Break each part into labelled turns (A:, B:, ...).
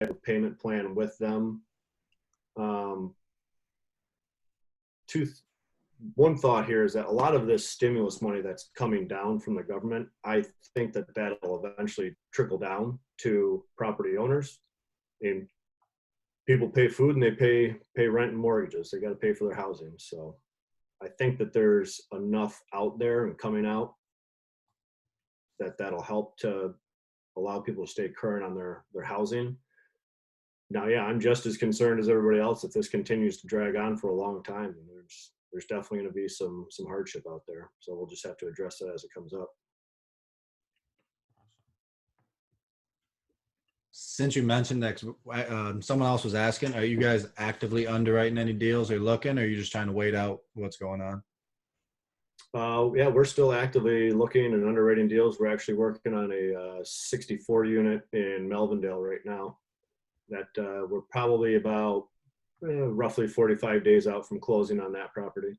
A: of payment plan with them. One thought here is that a lot of this stimulus money that's coming down from the government, I think that that'll eventually trickle down to property owners. And people pay food and they pay rent and mortgages. They got to pay for their housing. So I think that there's enough out there and coming out that'll help to allow people to stay current on their housing. Now, yeah, I'm just as concerned as everybody else if this continues to drag on for a long time. And there's definitely going to be some hardship out there. So we'll just have to address that as it comes up.
B: Since you mentioned that, someone else was asking, are you guys actively underwriting any deals or looking, or are you just trying to wait out what's going on?
A: Yeah, we're still actively looking and underwriting deals. We're actually working on a 64 unit in Melvindale right now that we're probably about roughly 45 days out from closing on that property.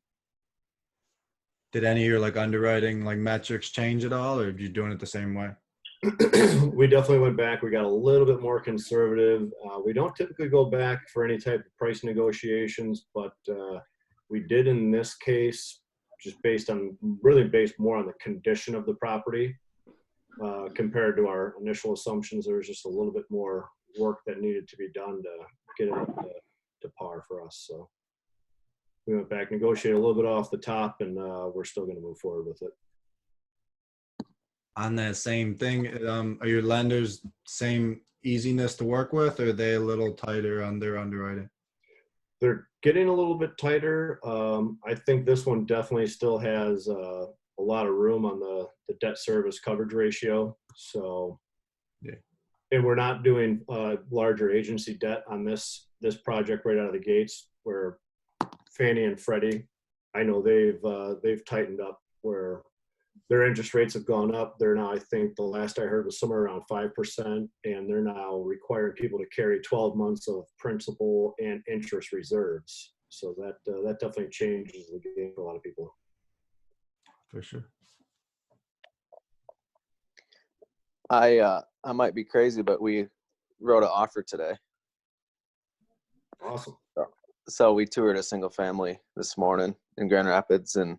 B: Did any of your like underwriting like metrics change at all, or are you doing it the same way?
A: We definitely went back. We got a little bit more conservative. We don't typically go back for any type of price negotiations, but we did in this case, just based more on the condition of the property compared to our initial assumptions. There was just a little bit more work that needed to be done to get it up to par for us. So we went back, negotiated a little bit off the top, and we're still going to move forward with it.
B: On that same thing, are your lenders same easiness to work with, or are they a little tighter on their underwriting?
A: They're getting a little bit tighter. I think this one definitely still has a lot of room on the debt service coverage ratio. So, yeah. And we're not doing larger agency debt on this project right out of the gates, where Fannie and Freddie, I know they've tightened up where their interest rates have gone up. They're now, I think the last I heard was somewhere around 5%, and they're now requiring people to carry 12 months of principal and interest reserves. So that definitely changes the game for a lot of people.
B: For sure.
C: I might be crazy, but we wrote an offer today.
A: Awesome.
C: So we toured a single family this morning in Grand Rapids, and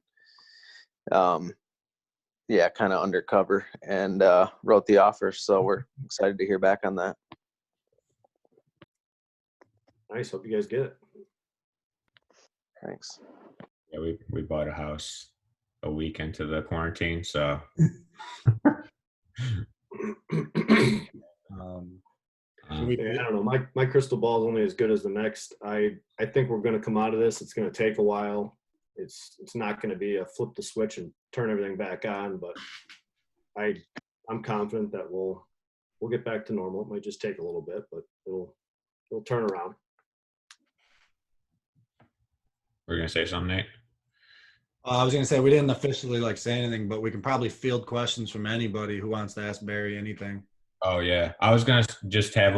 C: yeah, kind of undercover, and wrote the offer. So we're excited to hear back on that.
A: Nice. Hope you guys get it.
C: Thanks.
D: Yeah, we bought a house a week into the quarantine, so.
A: I don't know. My crystal ball is only as good as the next. I think we're going to come out of this. It's going to take a while. It's not going to be a flip the switch and turn everything back on, but I'm confident that we'll get back to normal. It might just take a little bit, but it'll turn around.
D: We're going to say something, Nate?
B: I was going to say, we didn't officially say anything, but we can probably field questions from anybody who wants to ask Barry anything.
D: Oh yeah. I was going to just have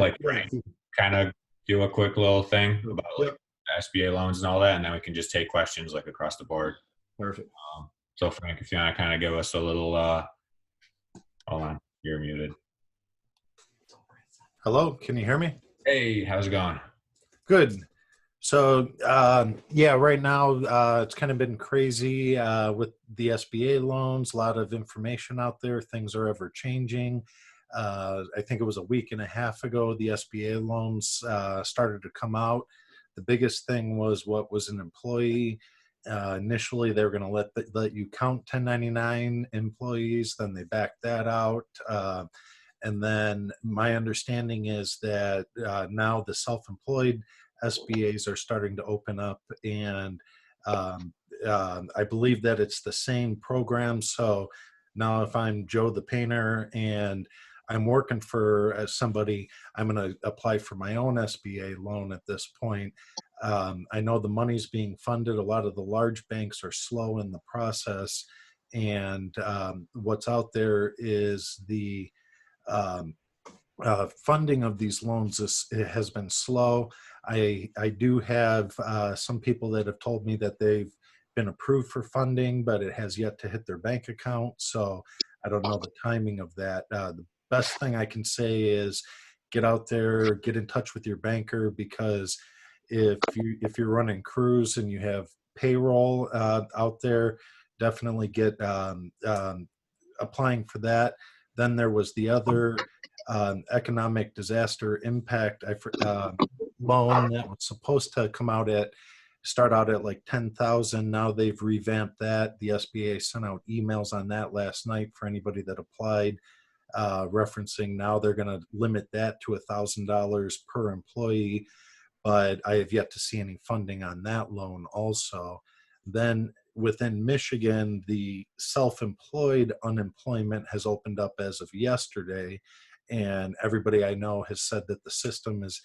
D: kind of do a quick little thing about SBA loans and all that, and then we can just take questions across the board.
B: Perfect.
D: So Frank, if you want to kind of give us a little, hold on, you're muted.
E: Hello, can you hear me?
D: Hey, how's it going?
E: Good. So yeah, right now it's kind of been crazy with the SBA loans, a lot of information out there. Things are ever changing. I think it was a week and a half ago, the SBA loans started to come out. The biggest thing was what was an employee. Initially, they were going to let you count 1099 employees. Then they backed that out. And then my understanding is that now the self-employed SBAs are starting to open up. And I believe that it's the same program. So now if I'm Joe the painter and I'm working for somebody, I'm going to apply for my own SBA loan at this point. I know the money's being funded. A lot of the large banks are slow in the process. And what's out there is the funding of these loans has been slow. I do have some people that have told me that they've been approved for funding, but it has yet to hit their bank account. So I don't know the timing of that. The best thing I can say is get out there, get in touch with your banker, because if you're running crews and you have payroll out there, definitely get applying for that. Then there was the other economic disaster impact loan that was supposed to start out at like 10,000. Now they've revamped that. The SBA sent out emails on that last night for anybody that applied, referencing now they're going to limit that to $1,000 per employee. But I have yet to see any funding on that loan also. Then within Michigan, the self-employed unemployment has opened up as of yesterday. And everybody I know has said that the system has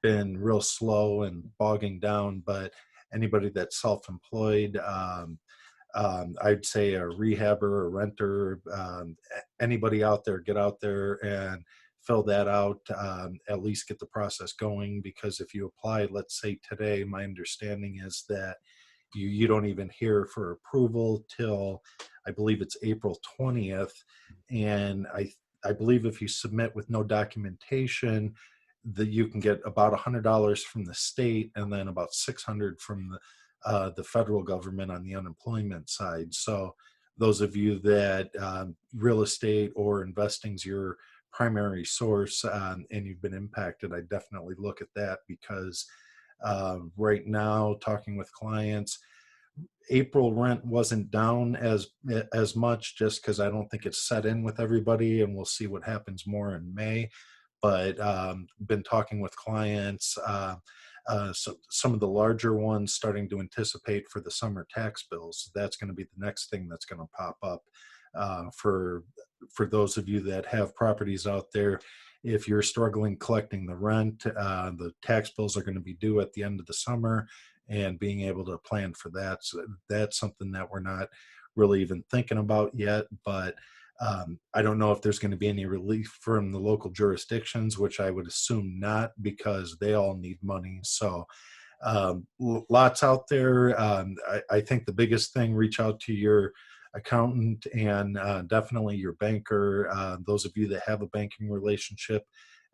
E: been real slow and bogging down. But anybody that's self-employed, I'd say a rehabber, a renter, anybody out there, get out there and fill that out, at least get the process going. Because if you apply, let's say today, my understanding is that you don't even hear for approval till, I believe it's April 20th. And I believe if you submit with no documentation, that you can get about $100 from the state and then about $600 from the federal government on the unemployment side. So those of you that real estate or investing's your primary source, and you've been impacted, I definitely look at that. Because right now, talking with clients, April rent wasn't down as much, just because I don't think it's set in with everybody, and we'll see what happens more in May. But been talking with clients, so some of the larger ones starting to anticipate for the summer tax bills. That's going to be the next thing that's going to pop up for those of you that have properties out there. If you're struggling collecting the rent, the tax bills are going to be due at the end of the summer, and being able to plan for that. So that's something that we're not really even thinking about yet. But I don't know if there's going to be any relief from the local jurisdictions, which I would assume not, because they all need money. So lots out there. I think the biggest thing, reach out to your accountant and definitely your banker. Those of you that have a banking relationship,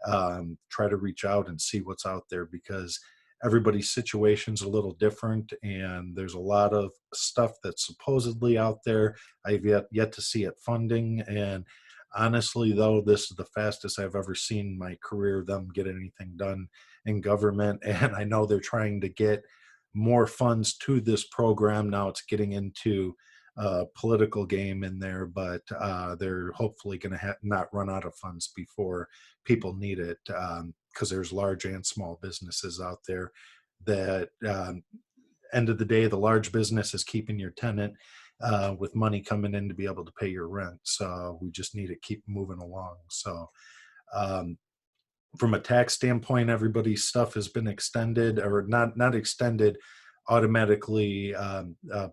E: try to reach out and see what's out there, because everybody's situation's a little different, and there's a lot of stuff that's supposedly out there. I've yet to see it funding. And honestly, though, this is the fastest I've ever seen in my career them get anything done in government. And I know they're trying to get more funds to this program. Now it's getting into political game in there, but they're hopefully going to not run out of funds before people need it, because there's large and small businesses out there that end of the day, the large business is keeping your tenant with money coming in to be able to pay your rent. So we just need to keep moving along. So from a tax standpoint, everybody's stuff has been extended, or not extended, automatically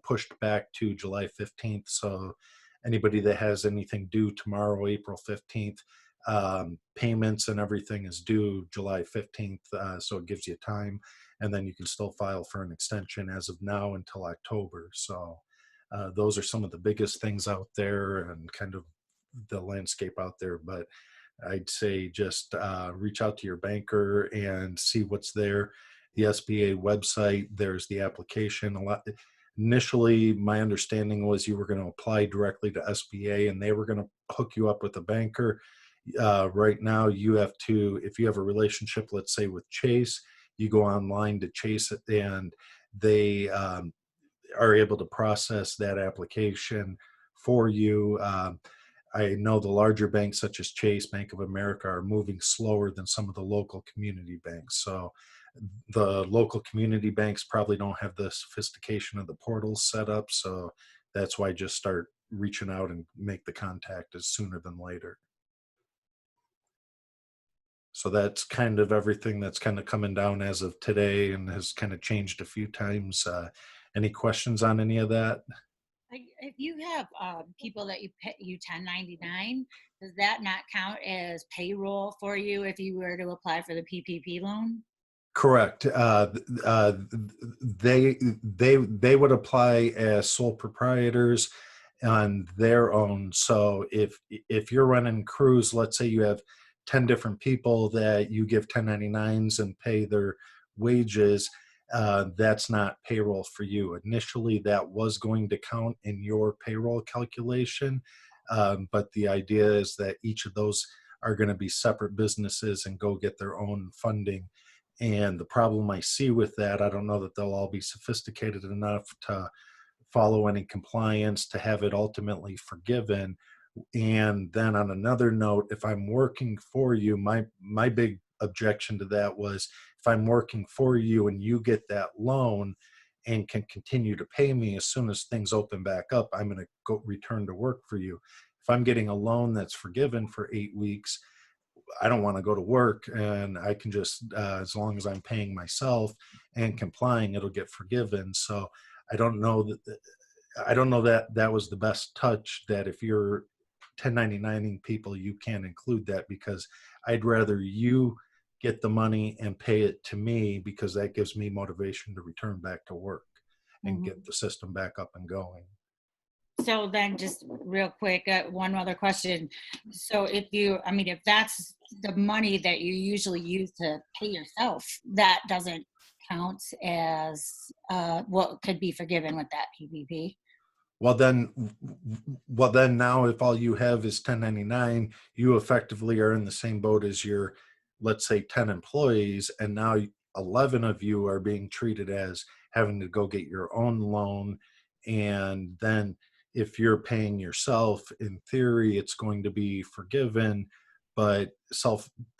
E: pushed back to July 15th. So anybody that has anything due tomorrow, April 15th, payments and everything is due July 15th. So it gives you time, and then you can still file for an extension as of now until October. So those are some of the biggest things out there and kind of the landscape out there. But I'd say just reach out to your banker and see what's there. The SBA website, there's the application. Initially, my understanding was you were going to apply directly to SBA and they were going to hook you up with a banker. Right now, you have to, if you have a relationship, let's say with Chase, you go online to Chase it, and they are able to process that application for you. I know the larger banks such as Chase, Bank of America are moving slower than some of the local community banks. So the local community banks probably don't have the sophistication of the portals set up. So that's why I just start reaching out and make the contact as sooner than later. So that's kind of everything that's kind of coming down as of today and has kind of changed a few times. Any questions on any of that?
F: If you have people that you pay you 1099, does that not count as payroll for you if you were to apply for the PPP loan?
E: Correct. They would apply as sole proprietors on their own. So if you're running crews, let's say you have 10 different people that you give 1099s and pay their wages, that's not payroll for you. Initially, that was going to count in your payroll calculation, but the idea is that each of those are going to be separate businesses and go get their own funding. And the problem I see with that, I don't know that they'll all be sophisticated enough to follow any compliance to have it ultimately forgiven. And then on another note, if I'm working for you, my big objection to that was, if I'm working for you and you get that loan and can continue to pay me as soon as things open back up, I'm going to go return to work for you. If I'm getting a loan that's forgiven for 8 weeks, I don't want to go to work, and I can just, as long as I'm paying myself and complying, it'll get forgiven. So I don't know that that was the best touch, that if you're 1099ing people, you can't include that, because I'd rather you get the money and pay it to me, because that gives me motivation to return back to work and get the system back up and going.
F: So then just real quick, one other question. So if that's the money that you usually use to pay yourself, that doesn't count as what could be forgiven with that PPP?
E: Well then now, if all you have is 1099, you effectively are in the same boat as your, let's say, 10 employees, and now 11 of you are being treated as having to go get your own loan. And then if you're paying yourself, in theory, it's going to be forgiven, but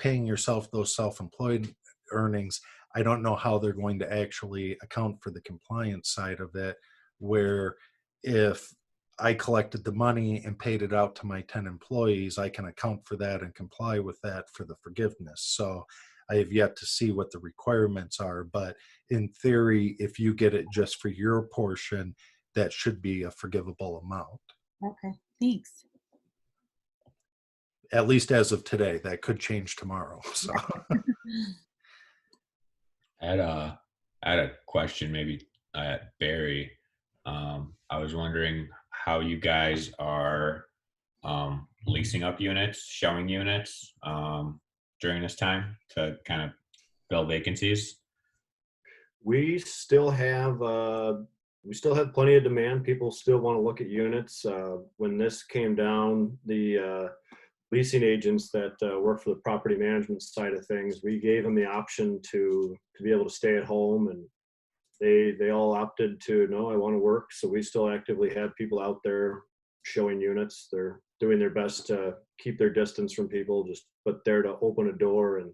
E: paying yourself those self-employed earnings, I don't know how they're going to actually account for the compliance side of it, where if I collected the money and paid it out to my 10 employees, I can account for that and comply with that for the forgiveness. So I have yet to see what the requirements are, but in theory, if you get it just for your portion, that should be a forgivable amount.
F: Okay, thanks.
E: At least as of today. That could change tomorrow. So
D: I had a question, maybe Barry. I was wondering how you guys are leasing up units, showing units during this time to kind of fill vacancies.
A: We still have plenty of demand. People still want to look at units. When this came down, the leasing agents that work for the property management side of things, we gave them the option to be able to stay at home, and they all opted to, no, I want to work. So we still actively have people out there showing units. They're doing their best to keep their distance from people, but there to open a door and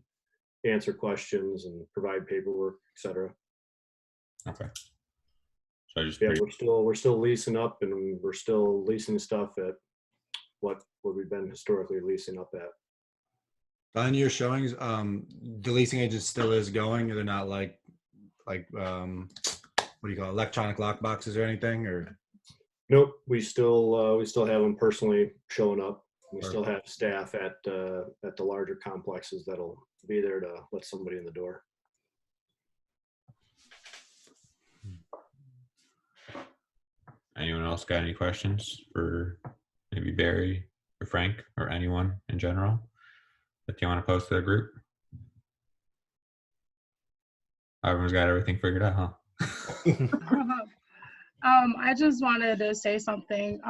A: answer questions and provide paperwork, etc.
D: Okay. So I just
A: we're still leasing up, and we're still leasing stuff at what we've been historically leasing up at.
B: On your showings, the leasing agent still is going. They're not like what do you call it, electronic lock boxes or anything, or?
A: Nope, we still have them personally showing up. We still have staff at the larger complexes that'll be there to let somebody in the door.
D: Anyone else got any questions for maybe Barry or Frank or anyone in general that you want to post to the group? Everyone's got everything figured out, huh?
G: I just wanted to say something.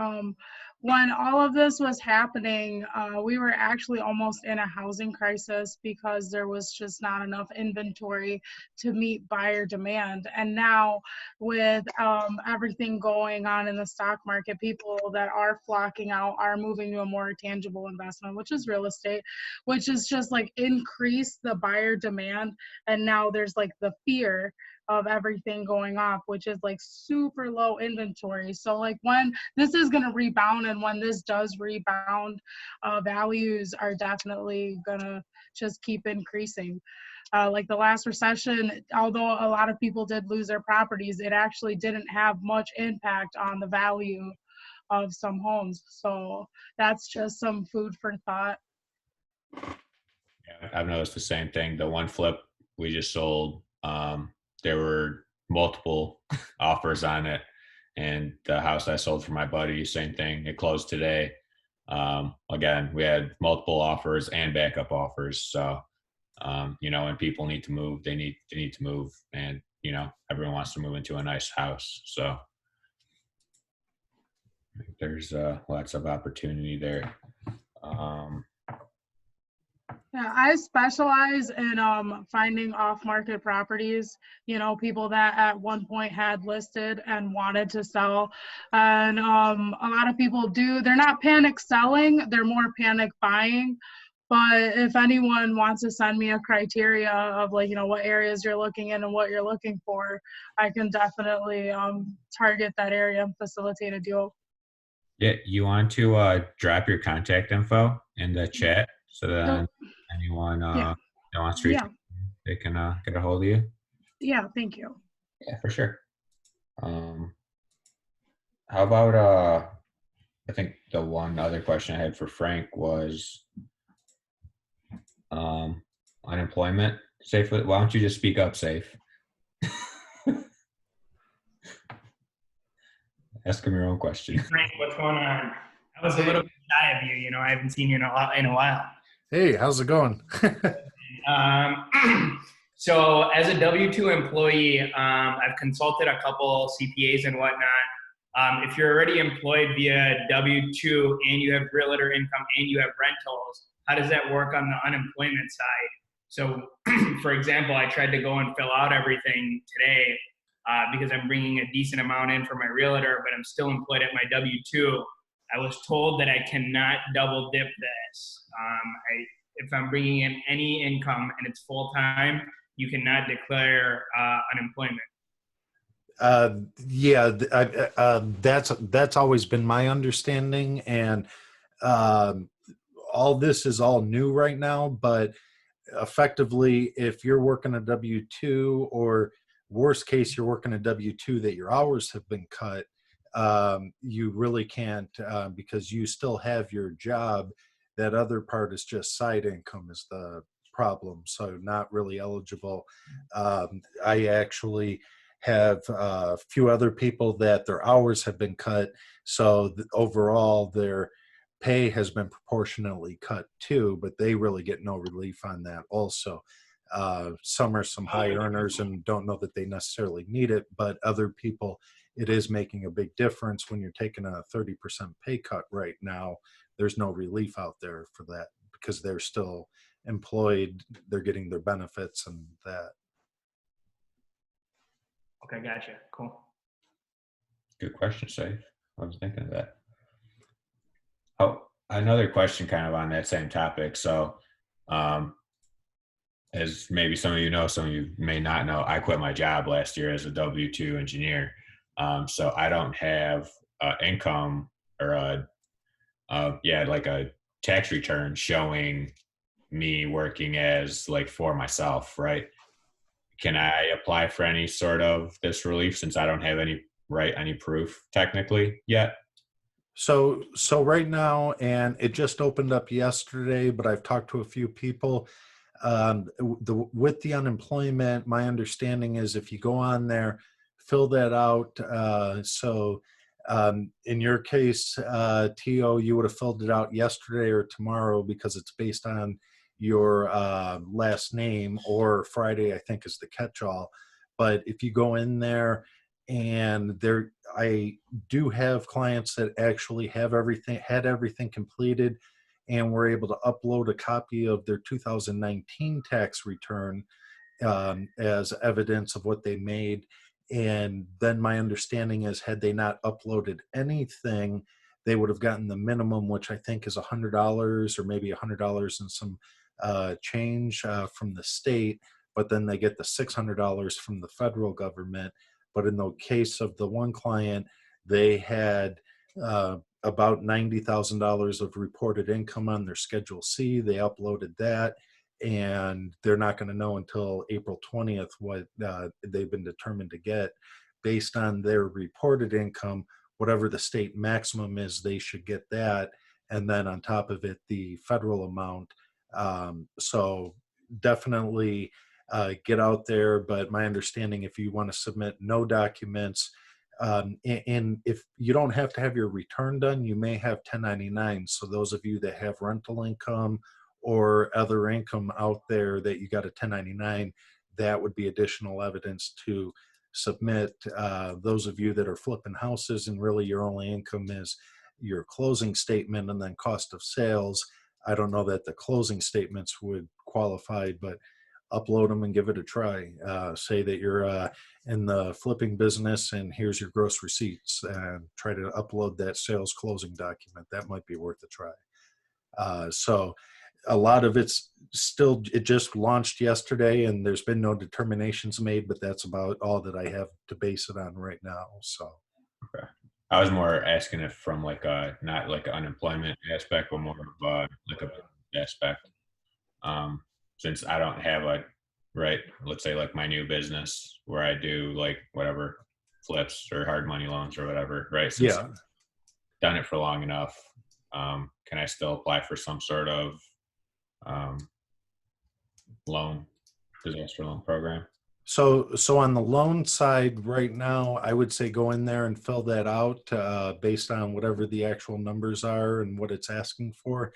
G: When all of this was happening, we were actually almost in a housing crisis because there was just not enough inventory to meet buyer demand. And now with everything going on in the stock market, people that are flocking out are moving to a more tangible investment, which is real estate, which is just like increase the buyer demand. And now there's like the fear of everything going up, which is like super low inventory. So like when this is going to rebound, and when this does rebound, values are definitely going to just keep increasing. Like the last recession, although a lot of people did lose their properties, it actually didn't have much impact on the value of some homes. So that's just some food for thought.
D: Yeah, I've noticed the same thing. The one flip we just sold, there were multiple offers on it, and the house I sold for my buddy, same thing. It closed today. Again, we had multiple offers and backup offers. So, when people need to move, they need to move, and everyone wants to move into a nice house. So I think there's lots of opportunity there.
G: Yeah, I specialize in finding off-market properties, people that at one point had listed and wanted to sell. And a lot of people they're not panic selling, they're more panic buying. But if anyone wants to send me a criteria of what areas you're looking in and what you're looking for, I can definitely target that area and facilitate a deal.
D: Yeah, you want to drop your contact info in the chat so that anyone
G: Yeah.
D: that wants to reach out, they can get a hold of you.
G: Yeah, thank you.
D: Yeah, for sure. How about I think the one other question I had for Frank was unemployment. Safe. Why don't you just speak up, Safe? Ask him your own question.
H: Frank, what's going on? I was a little bit shy of you. I haven't seen you in a while.
E: Hey, how's it going?
H: So as a W-2 employee, I've consulted a couple CPAs and whatnot. If you're already employed via W-2 and you have realtor income and you have rentals, how does that work on the unemployment side? So, for example, I tried to go and fill out everything today because I'm bringing a decent amount in for my realtor, but I'm still employed at my W-2. I was told that I cannot double dip this. If I'm bringing in any income and it's full time, you cannot declare unemployment.
E: That's always been my understanding, and all this is all new right now. But effectively, if you're working a W-2, or worst case, you're working a W-2 that your hours have been cut, you really can't, because you still have your job. That other part is just side income is the problem. So not really eligible. I actually have a few other people that their hours have been cut. So overall, their pay has been proportionately cut too, but they really get no relief on that also. Some are some high earners and don't know that they necessarily need it, but other people, it is making a big difference when you're taking a 30% pay cut right now. There's no relief out there for that because they're still employed. They're getting their benefits and that.
H: Okay, gotcha. Cool.
D: Good question, Safe. I was thinking of that. Oh, another question kind of on that same topic. So, as maybe some of you know, some of you may not know, I quit my job last year as a W-2 engineer. So I don't have income or like a tax return showing me working as for myself, right? Can I apply for any sort of this relief since I don't have any proof technically yet?
E: So right now, and it just opened up yesterday, but I've talked to a few people. With the unemployment, my understanding is if you go on there, fill that out. In your case, T.O., you would have filled it out yesterday or tomorrow because it's based on your last name, or Friday, I think, is the catch-all. But if you go in there, and I do have clients that actually had everything completed and were able to upload a copy of their 2019 tax return as evidence of what they made. And then my understanding is, had they not uploaded anything, they would have gotten the minimum, which I think is $100 or maybe $100 and some change from the state, but then they get the $600 from the federal government. But in the case of the one client, they had about $90,000 of reported income on their Schedule C. They uploaded that, and they're not going to know until April 20th what they've been determined to get. Based on their reported income, whatever the state maximum is, they should get that. And then on top of it, the federal amount. So definitely get out there. But my understanding, if you want to submit no documents, And if you don't have to have your return done, you may have 1099. So those of you that have rental income or other income out there that you got a 1099, that would be additional evidence to submit. Those of you that are flipping houses and really your only income is your closing statement and then cost of sales, I don't know that the closing statements would qualify, but upload them and give it a try. Say that you're in the flipping business and here's your gross receipts, and try to upload that sales closing document. That might be worth a try. So a lot of it's still, it just launched yesterday and there's been no determinations made, but that's about all that I have to base it on right now. So.
D: Okay. I was more asking it from like a, not like an unemployment aspect, but more of a, like a business aspect. Since I don't have a, right, let's say like my new business where I do like whatever flips or hard money loans or whatever, right? Since I've done it for long enough, can I still apply for some sort of loan, disaster loan program?
E: So on the loan side right now, I would say go in there and fill that out based on whatever the actual numbers are and what it's asking for.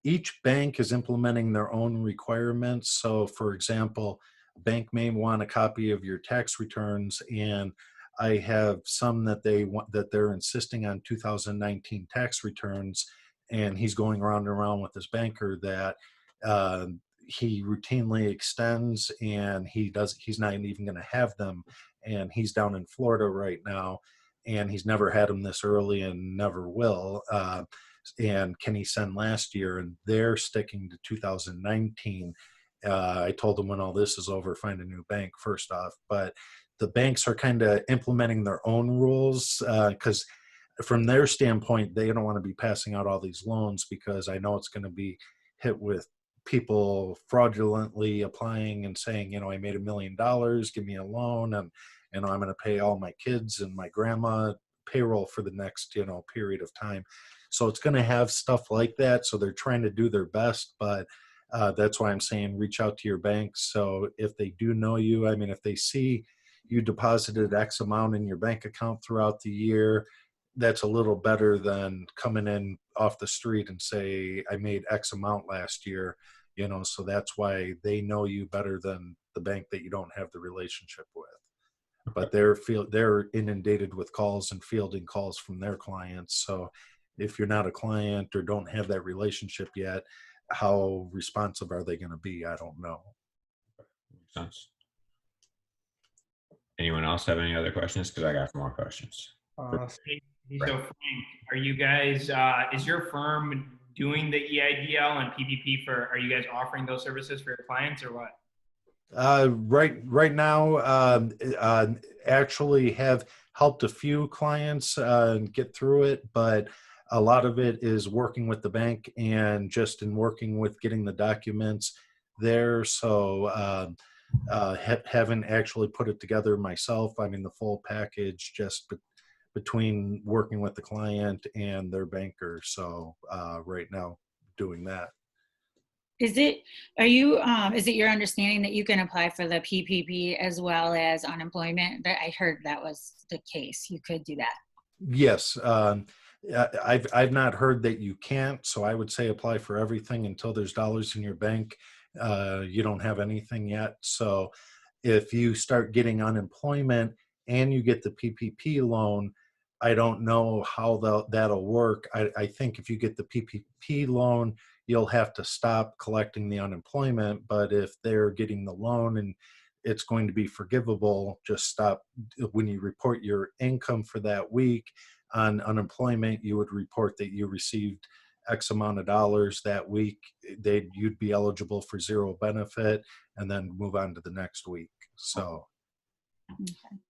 E: Each bank is implementing their own requirements. So for example, a bank may want a copy of your tax returns, and I have some that they want, that they're insisting on 2019 tax returns, and he's going around and around with his banker that he routinely extends, and he's not even going to have them, and he's down in Florida right now, and he's never had them this early and never will. And can he send last year? And they're sticking to 2019. I told them when all this is over, find a new bank first off. But the banks are kind of implementing their own rules because from their standpoint, they don't want to be passing out all these loans, because I know it's going to be hit with people fraudulently applying and saying, I made $1 million, give me a loan, and I'm going to pay all my kids and my grandma payroll for the next period of time. So it's going to have stuff like that. So they're trying to do their best, but that's why I'm saying reach out to your bank. So if they do know you, I mean, if they see you deposited X amount in your bank account throughout the year, that's a little better than coming in off the street and say, I made X amount last year, so that's why they know you better than the bank that you don't have the relationship with. But they're inundated with calls and fielding calls from their clients. So if you're not a client or don't have that relationship yet, how responsive are they going to be? I don't know.
D: Makes sense. Anyone else have any other questions? Because I got some more questions.
H: So Frank, are you guys, is your firm doing the EIDL and PPP are you guys offering those services for your clients or what?
E: Right now, actually have helped a few clients get through it, but a lot of it is working with the bank and just in working with getting the documents there. So haven't actually put it together myself. I mean, the full package just between working with the client and their banker. So right now doing that.
F: Is it your understanding that you can apply for the PPP as well as unemployment? That I heard that was the case. You could do that.
E: Yes. I've not heard that you can't. So I would say apply for everything until there's dollars in your bank. You don't have anything yet. So if you start getting unemployment and you get the PPP loan, I don't know how that'll work. I think if you get the PPP loan, you'll have to stop collecting the unemployment. But if they're getting the loan and it's going to be forgivable, just stop. When you report your income for that week on unemployment, you would report that you received X amount of dollars that week. You'd be eligible for zero benefit and then move on to the next week. So,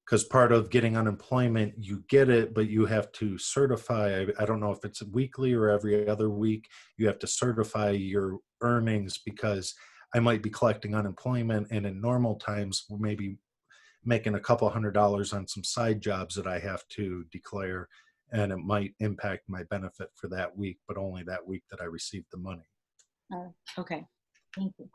E: because part of getting unemployment, you get it, but you have to certify. I don't know if it's weekly or every other week. You have to certify your earnings, because I might be collecting unemployment and in normal times we're maybe making a couple $100 on some side jobs that I have to declare, and it might impact my benefit for that week, but only that week that I received the money.
F: Okay, thank you.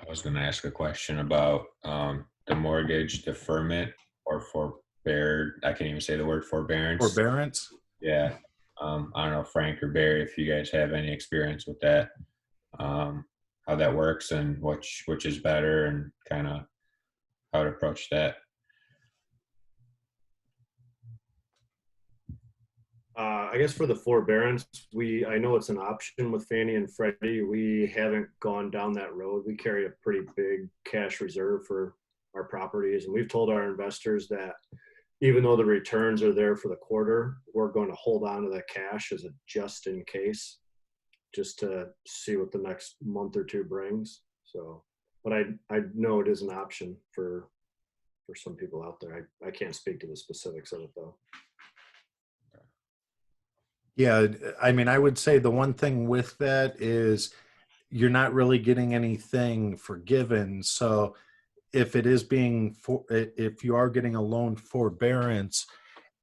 D: was going to ask a question about the mortgage deferment or forbear. I can't even say the word forbearance.
E: Forbearance?
D: Yeah. I don't know, Frank or Barry, if you guys have any experience with that, how that works and which is better and kind of how to approach that.
A: I guess for the forbearance, I know it's an option with Fannie and Freddie. We haven't gone down that road. We carry a pretty big cash reserve for our properties, and we've told our investors that even though the returns are there for the quarter, we're going to hold on to that cash as a just in case, just to see what the next month or two brings. So, but I know it is an option for some people out there. I can't speak to the specifics of it though.
E: Yeah, I mean, I would say the one thing with that is you're not really getting anything forgiven. So if it is if you are getting a loan forbearance,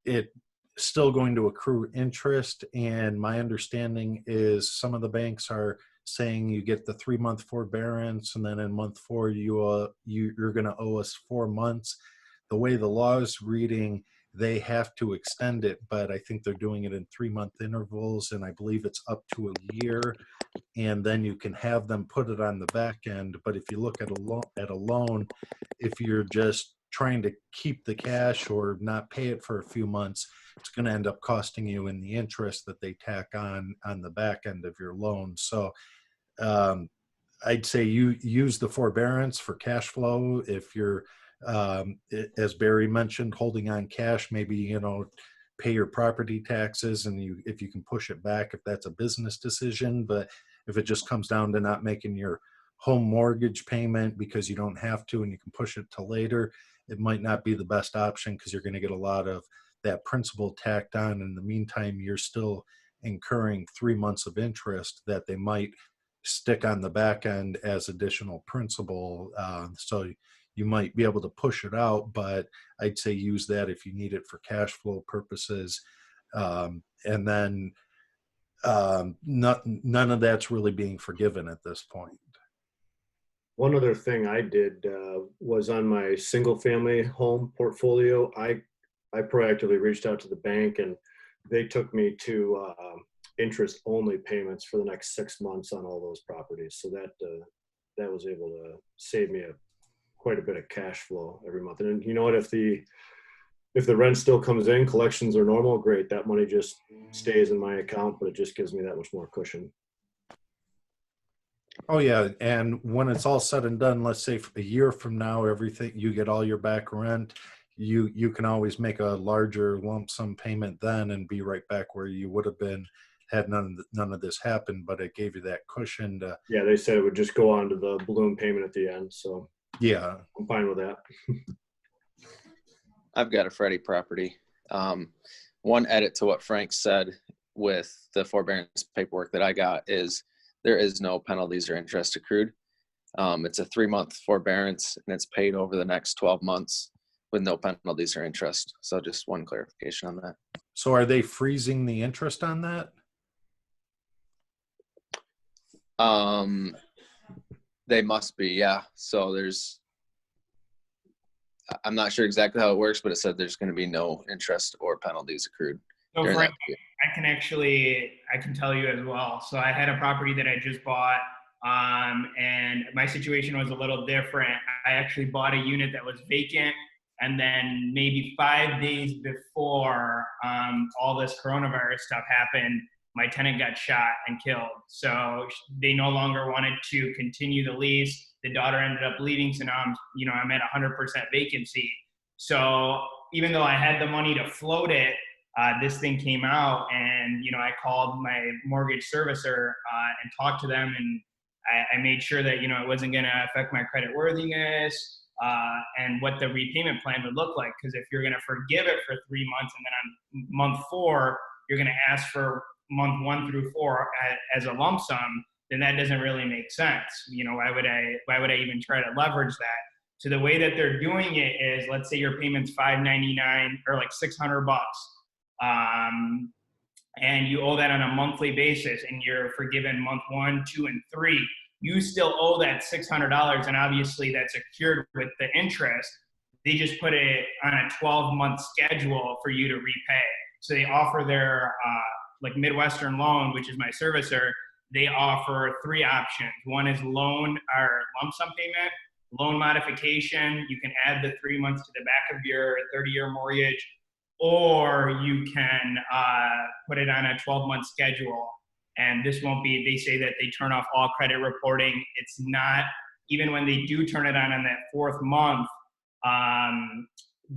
E: it's still going to accrue interest. And my understanding is some of the banks are saying you get the 3-month forbearance, and then in month 4 you're going to owe us 4 months. The way the law is reading, they have to extend it, but I think they're doing it in 3-month intervals, and I believe it's up to a year. And then you can have them put it on the back end. But if you look at a loan, if you're just trying to keep the cash or not pay it for a few months, it's going to end up costing you in the interest that they tack on the back end of your loan. So I'd say you use the forbearance for cash flow. If you're, as Barry mentioned, holding on cash, maybe, pay your property taxes, and if you can push it back, if that's a business decision. But if it just comes down to not making your home mortgage payment because you don't have to and you can push it to later, it might not be the best option because you're going to get a lot of that principal tacked on. In the meantime, you're still incurring 3 months of interest that they might stick on the back end as additional principal. So you might be able to push it out, but I'd say use that if you need it for cash flow purposes. And then none of that's really being forgiven at this point.
A: One other thing I did was on my single family home portfolio. I proactively reached out to the bank, and they took me to interest only payments for the next 6 months on all those properties. So that was able to save me quite a bit of cash flow every month. And you know what, if the rent still comes in, collections are normal, great. That money just stays in my account, but it just gives me that much more cushion.
E: Oh yeah, and when it's all said and done, let's say a year from now, everything, you get all your back rent, you can always make a larger lump sum payment then and be right back where you would have been had none of this happened. But it gave you that cushion to.
A: Yeah, they said it would just go on to the balloon payment at the end. So
E: yeah,
A: I'm fine with that.
C: I've got a Freddie property. One edit to what Frank said with the forbearance paperwork that I got is there is no penalties or interest accrued. It's a 3-month forbearance, and it's paid over the next 12 months with no penalties or interest. So just one clarification on that.
E: So are they freezing the interest on that?
C: They must be, yeah. So I'm not sure exactly how it works, but it said there's going to be no interest or penalties accrued.
H: So Frank, I can tell you as well. So I had a property that I just bought, and my situation was a little different. I actually bought a unit that was vacant, and then maybe 5 days before all this coronavirus stuff happened, my tenant got shot and killed. So they no longer wanted to continue the lease. The daughter ended up leaving, so now I'm at 100% vacancy. So even though I had the money to float it, this thing came out, and I called my mortgage servicer and talked to them, and I made sure that it wasn't going to affect my credit worthiness and what the repayment plan would look like. Because if you're going to forgive it for 3 months and then on month 4 you're going to ask for month 1 through 4 as a lump sum, then that doesn't really make sense. Why would I even try to leverage that? So the way that they're doing it is, let's say your payment's $599 or like $600. And you owe that on a monthly basis, and you're forgiven month 1, 2, and 3. you still owe that $600, and obviously that's secured with the interest. They just put it on a 12-month schedule for you to repay. So they offer their like Midwestern Loan, which is my servicer. They offer 3 options. One is loan or lump sum payment, loan modification. You can add the 3 months to the back of your 30-year mortgage, or you can put it on a 12-month schedule. And this won't be, they say that they turn off all credit reporting. It's not, even when they do turn it on that 4th month,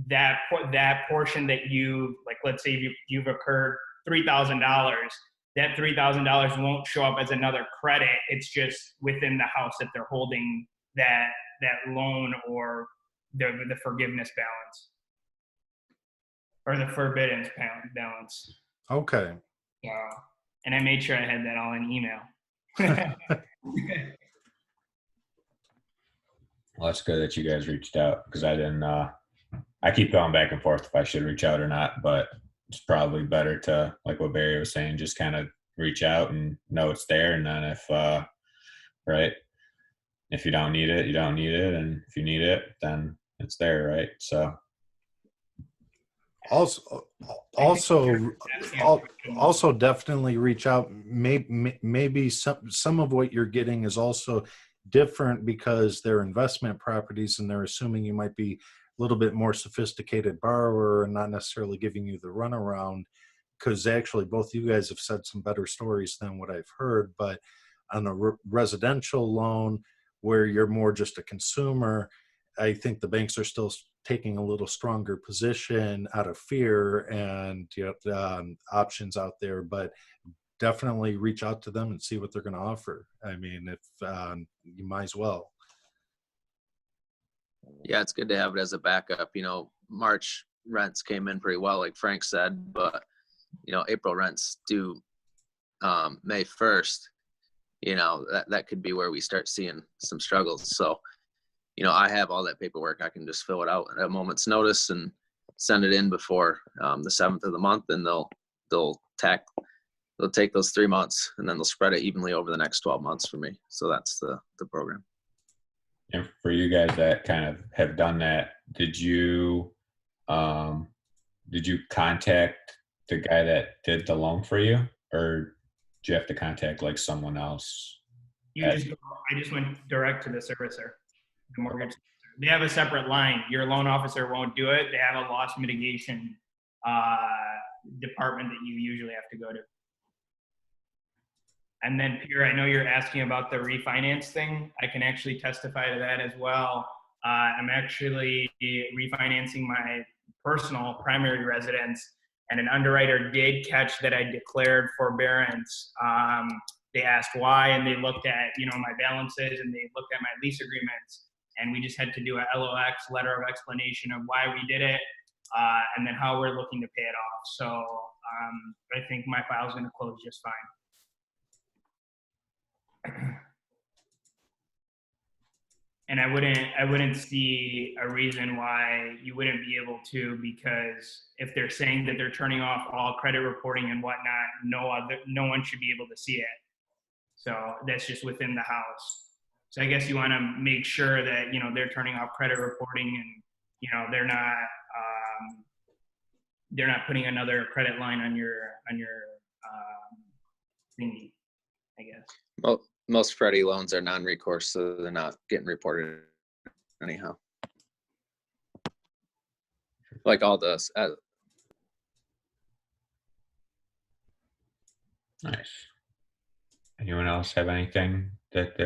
H: that portion that you, like, let's say you've incurred $3,000, that $3,000 won't show up as another credit. It's just within the house that they're holding that loan or the forgiveness balance or the forbiddance balance.
E: Okay.
H: Yeah. And I made sure I had that all in email.
D: Well, that's good that you guys reached out, because I didn't. I keep going back and forth if I should reach out or not, but it's probably better to, like what Barry was saying, just kind of reach out and know it's there. And then if you don't need it, you don't need it. And if you need it, then it's there, right? So.
E: Also definitely reach out. Maybe some of what you're getting is also different because they're investment properties and they're assuming you might be a little bit more sophisticated borrower and not necessarily giving you the runaround, because actually both you guys have said some better stories than what I've heard. But on a residential loan where you're more just a consumer, I think the banks are still taking a little stronger position out of fear and options out there, but definitely reach out to them and see what they're going to offer. I mean, if you might as well.
C: Yeah, it's good to have it as a backup. March rents came in pretty well, like Frank said, but April rents due May 1st. That could be where we start seeing some struggles. So I have all that paperwork. I can just fill it out at a moment's notice and send it in before the 7th of the month, and they'll take those 3 months and then they'll spread it evenly over the next 12 months for me. So that's the program.
D: And for you guys that kind of have done that, did you contact the guy that did the loan for you, or did you have to contact like someone else?
H: I just went direct to the servicer, the mortgage. They have a separate line. Your loan officer won't do it. They have a loss mitigation department that you usually have to go to. And then, Pierre, I know you're asking about the refinance thing. I can actually testify to that as well. I'm actually refinancing my personal primary residence, and an underwriter did catch that I declared forbearance. They asked why, and they looked at my balances, and they looked at my lease agreements, and we just had to do a LOX, letter of explanation, of why we did it, and then how we're looking to pay it off. So I think my file's going to close just fine. And I wouldn't see a reason why you wouldn't be able to, because if they're saying that they're turning off all credit reporting and whatnot, no one should be able to see it. So that's just within the house. So I guess you want to make sure that they're turning off credit reporting, and they're not putting another credit line on your thingy, I guess.
C: Well, most Freddie loans are non-recourse, so they're not getting reported anyhow. Like all those.
D: Nice. Anyone else have anything that they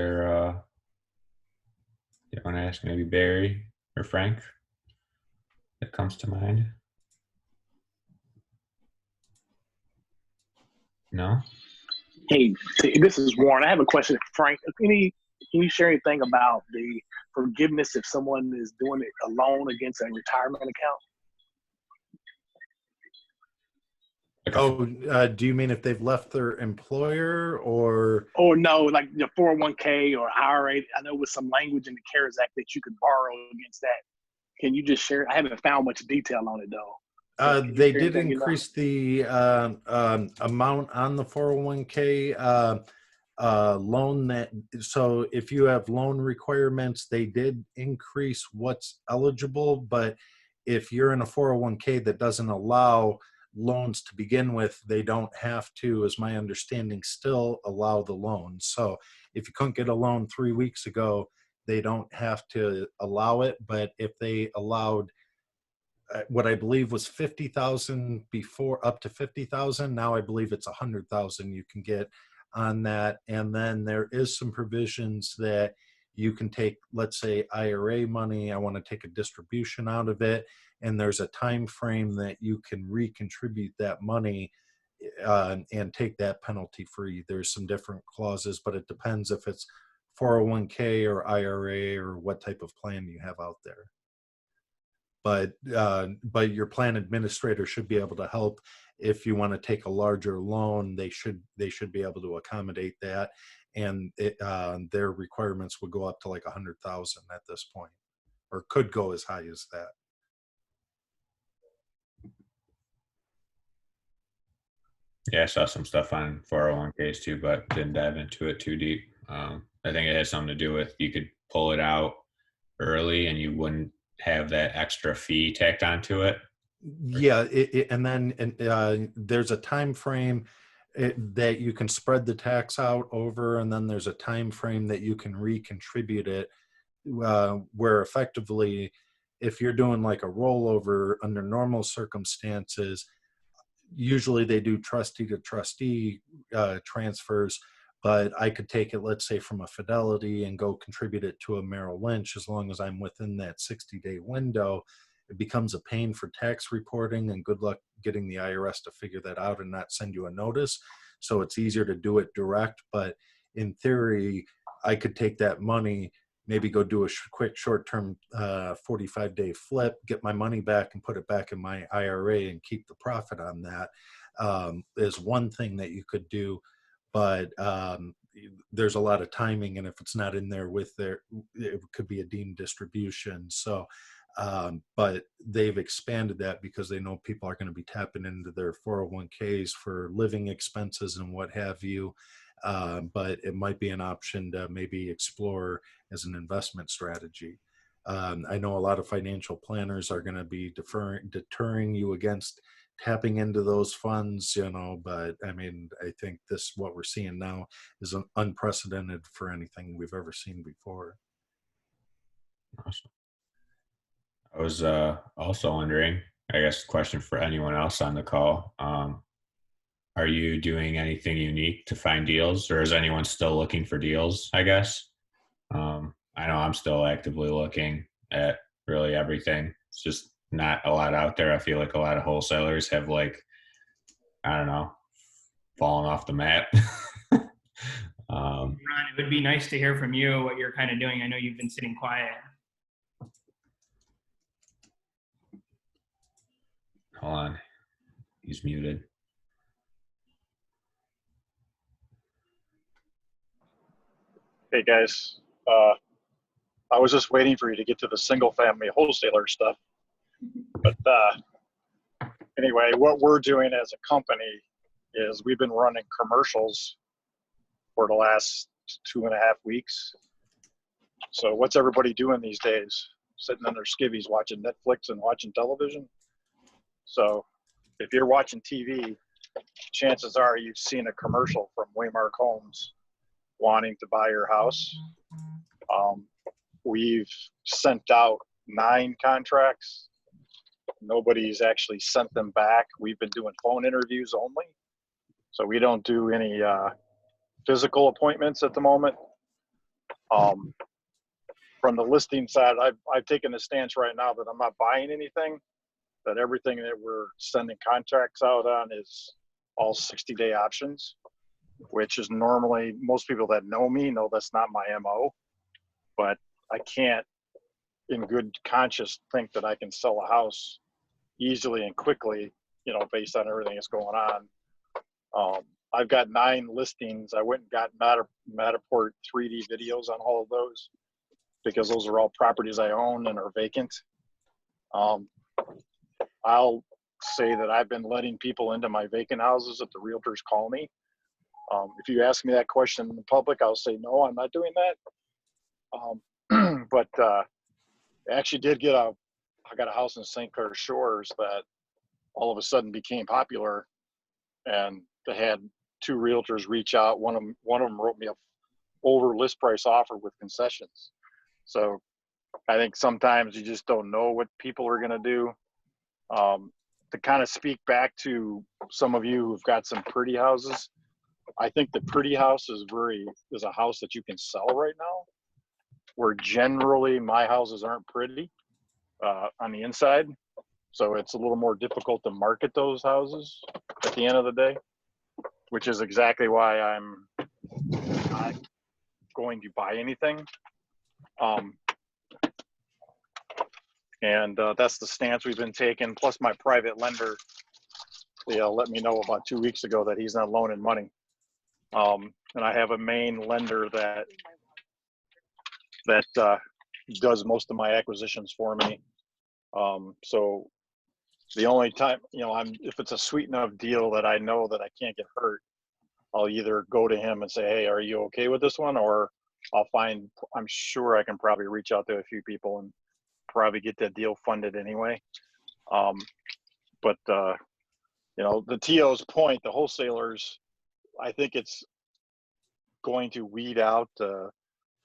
D: want to ask? Maybe Barry or Frank that comes to mind? No?
I: Hey, this is Warren. I have a question, Frank. Can you share anything about the forgiveness if someone is doing a loan against a retirement account?
E: Do you mean if they've left their employer or?
I: Or no, like the 401k or IRA? I know with some language in the CARES Act that you could borrow against that. Can you just share? I haven't found much detail on it though.
E: They did increase the amount on the 401k. loan that, so if you have loan requirements, they did increase what's eligible, but if you're in a 401k that doesn't allow loans to begin with, they don't have to, as my understanding, still allow the loan. So if you couldn't get a loan 3 weeks ago, they don't have to allow it. But if they allowed what I believe was 50,000 before, up to 50,000, now I believe it's 100,000 you can get on that. And then there is some provisions that you can take, let's say IRA money, I want to take a distribution out of it, and there's a time frame that you can recontribute that money and take that penalty free. There's some different clauses, but it depends if it's 401k or IRA or what type of plan you have out there. But your plan administrator should be able to help. If you want to take a larger loan, they should be able to accommodate that, and their requirements would go up to like 100,000 at this point, or could go as high as that.
D: Yeah, I saw some stuff on 401ks too, but didn't dive into it too deep. I think it has something to do with you could pull it out early and you wouldn't have that extra fee tacked onto it.
E: Yeah, and then there's a time frame that you can spread the tax out over, and then there's a time frame that you can recontribute it, where effectively, if you're doing like a rollover under normal circumstances, usually they do trustee to trustee transfers, but I could take it, let's say, from a Fidelity and go contribute it to a Merrill Lynch. As long as I'm within that 60-day window, it becomes a pain for tax reporting, and good luck getting the IRS to figure that out and not send you a notice. So it's easier to do it direct. But in theory, I could take that money, maybe go do a quick short-term 45-day flip, get my money back and put it back in my IRA and keep the profit on that. Is one thing that you could do. But there's a lot of timing, and if it's not in there with their, it could be a deemed distribution. So, but they've expanded that because they know people are going to be tapping into their 401ks for living expenses and what have you. But it might be an option to maybe explore as an investment strategy. I know a lot of financial planners are going to be deterring you against tapping into those funds, but I mean, I think what we're seeing now is unprecedented for anything we've ever seen before.
D: Awesome. I was also wondering, I guess, question for anyone else on the call. Are you doing anything unique to find deals, or is anyone still looking for deals, I guess? I know I'm still actively looking at really everything. It's just not a lot out there. I feel like a lot of wholesalers have, like, I don't know, fallen off the map.
H: Ron, it would be nice to hear from you what you're kind of doing. I know you've been sitting quiet.
D: Hold on. He's muted.
J: Hey guys, I was just waiting for you to get to the single family wholesaler stuff. But anyway, what we're doing as a company is we've been running commercials for the last 2.5 weeks. So what's everybody doing these days? Sitting in their skivvies watching Netflix and watching television. So if you're watching TV, chances are you've seen a commercial from Waymark Homes wanting to buy your house. We've sent out 9 contracts. Nobody's actually sent them back. We've been doing phone interviews only. So we don't do any physical appointments at the moment. From the listing side, I've taken a stance right now that I'm not buying anything, that everything that we're sending contracts out on is all 60-day options, which is normally, most people that know me know that's not my MO, but I can't in good conscience think that I can sell a house easily and quickly, based on everything that's going on. I've got 9 listings. I went and got Matterport 3D videos on all of those because those are all properties I own and are vacant. I'll say that I've been letting people into my vacant houses that the realtors call me. If you ask me that question in the public, I'll say, no, I'm not doing that. But I actually did I got a house in St. Clair Shores that all of a sudden became popular, and they had two realtors reach out. One of them wrote me a over list price offer with concessions. So I think sometimes you just don't know what people are going to do. To kind of speak back to some of you who've got some pretty houses, I think the pretty house is a house that you can sell right now, where generally my houses aren't pretty on the inside. So it's a little more difficult to market those houses at the end of the day, which is exactly why I'm not going to buy anything. And that's the stance we've been taking. Plus my private lender, let me know about 2 weeks ago that he's not loaning money. And I have a main lender that does most of my acquisitions for me. So the only time, if it's a sweet enough deal that I know that I can't get hurt, I'll either go to him and say, hey, are you okay with this one? Or I'm sure I can probably reach out to a few people and probably get that deal funded anyway. But the TO's point, the wholesalers, I think it's going to weed out the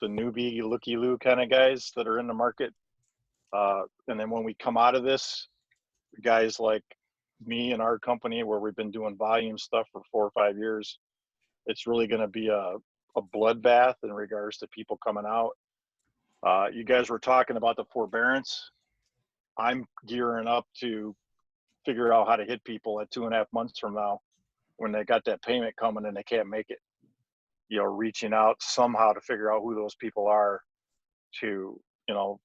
J: newbie looky-loo kind of guys that are in the market. And then when we come out of this, guys like me and our company, where we've been doing volume stuff for 4 or 5 years, it's really going to be a bloodbath in regards to people coming out. You guys were talking about the forbearance. I'm gearing up to figure out how to hit people at 2.5 months from now when they got that payment coming and they can't make it. Reaching out somehow to figure out who those people are to,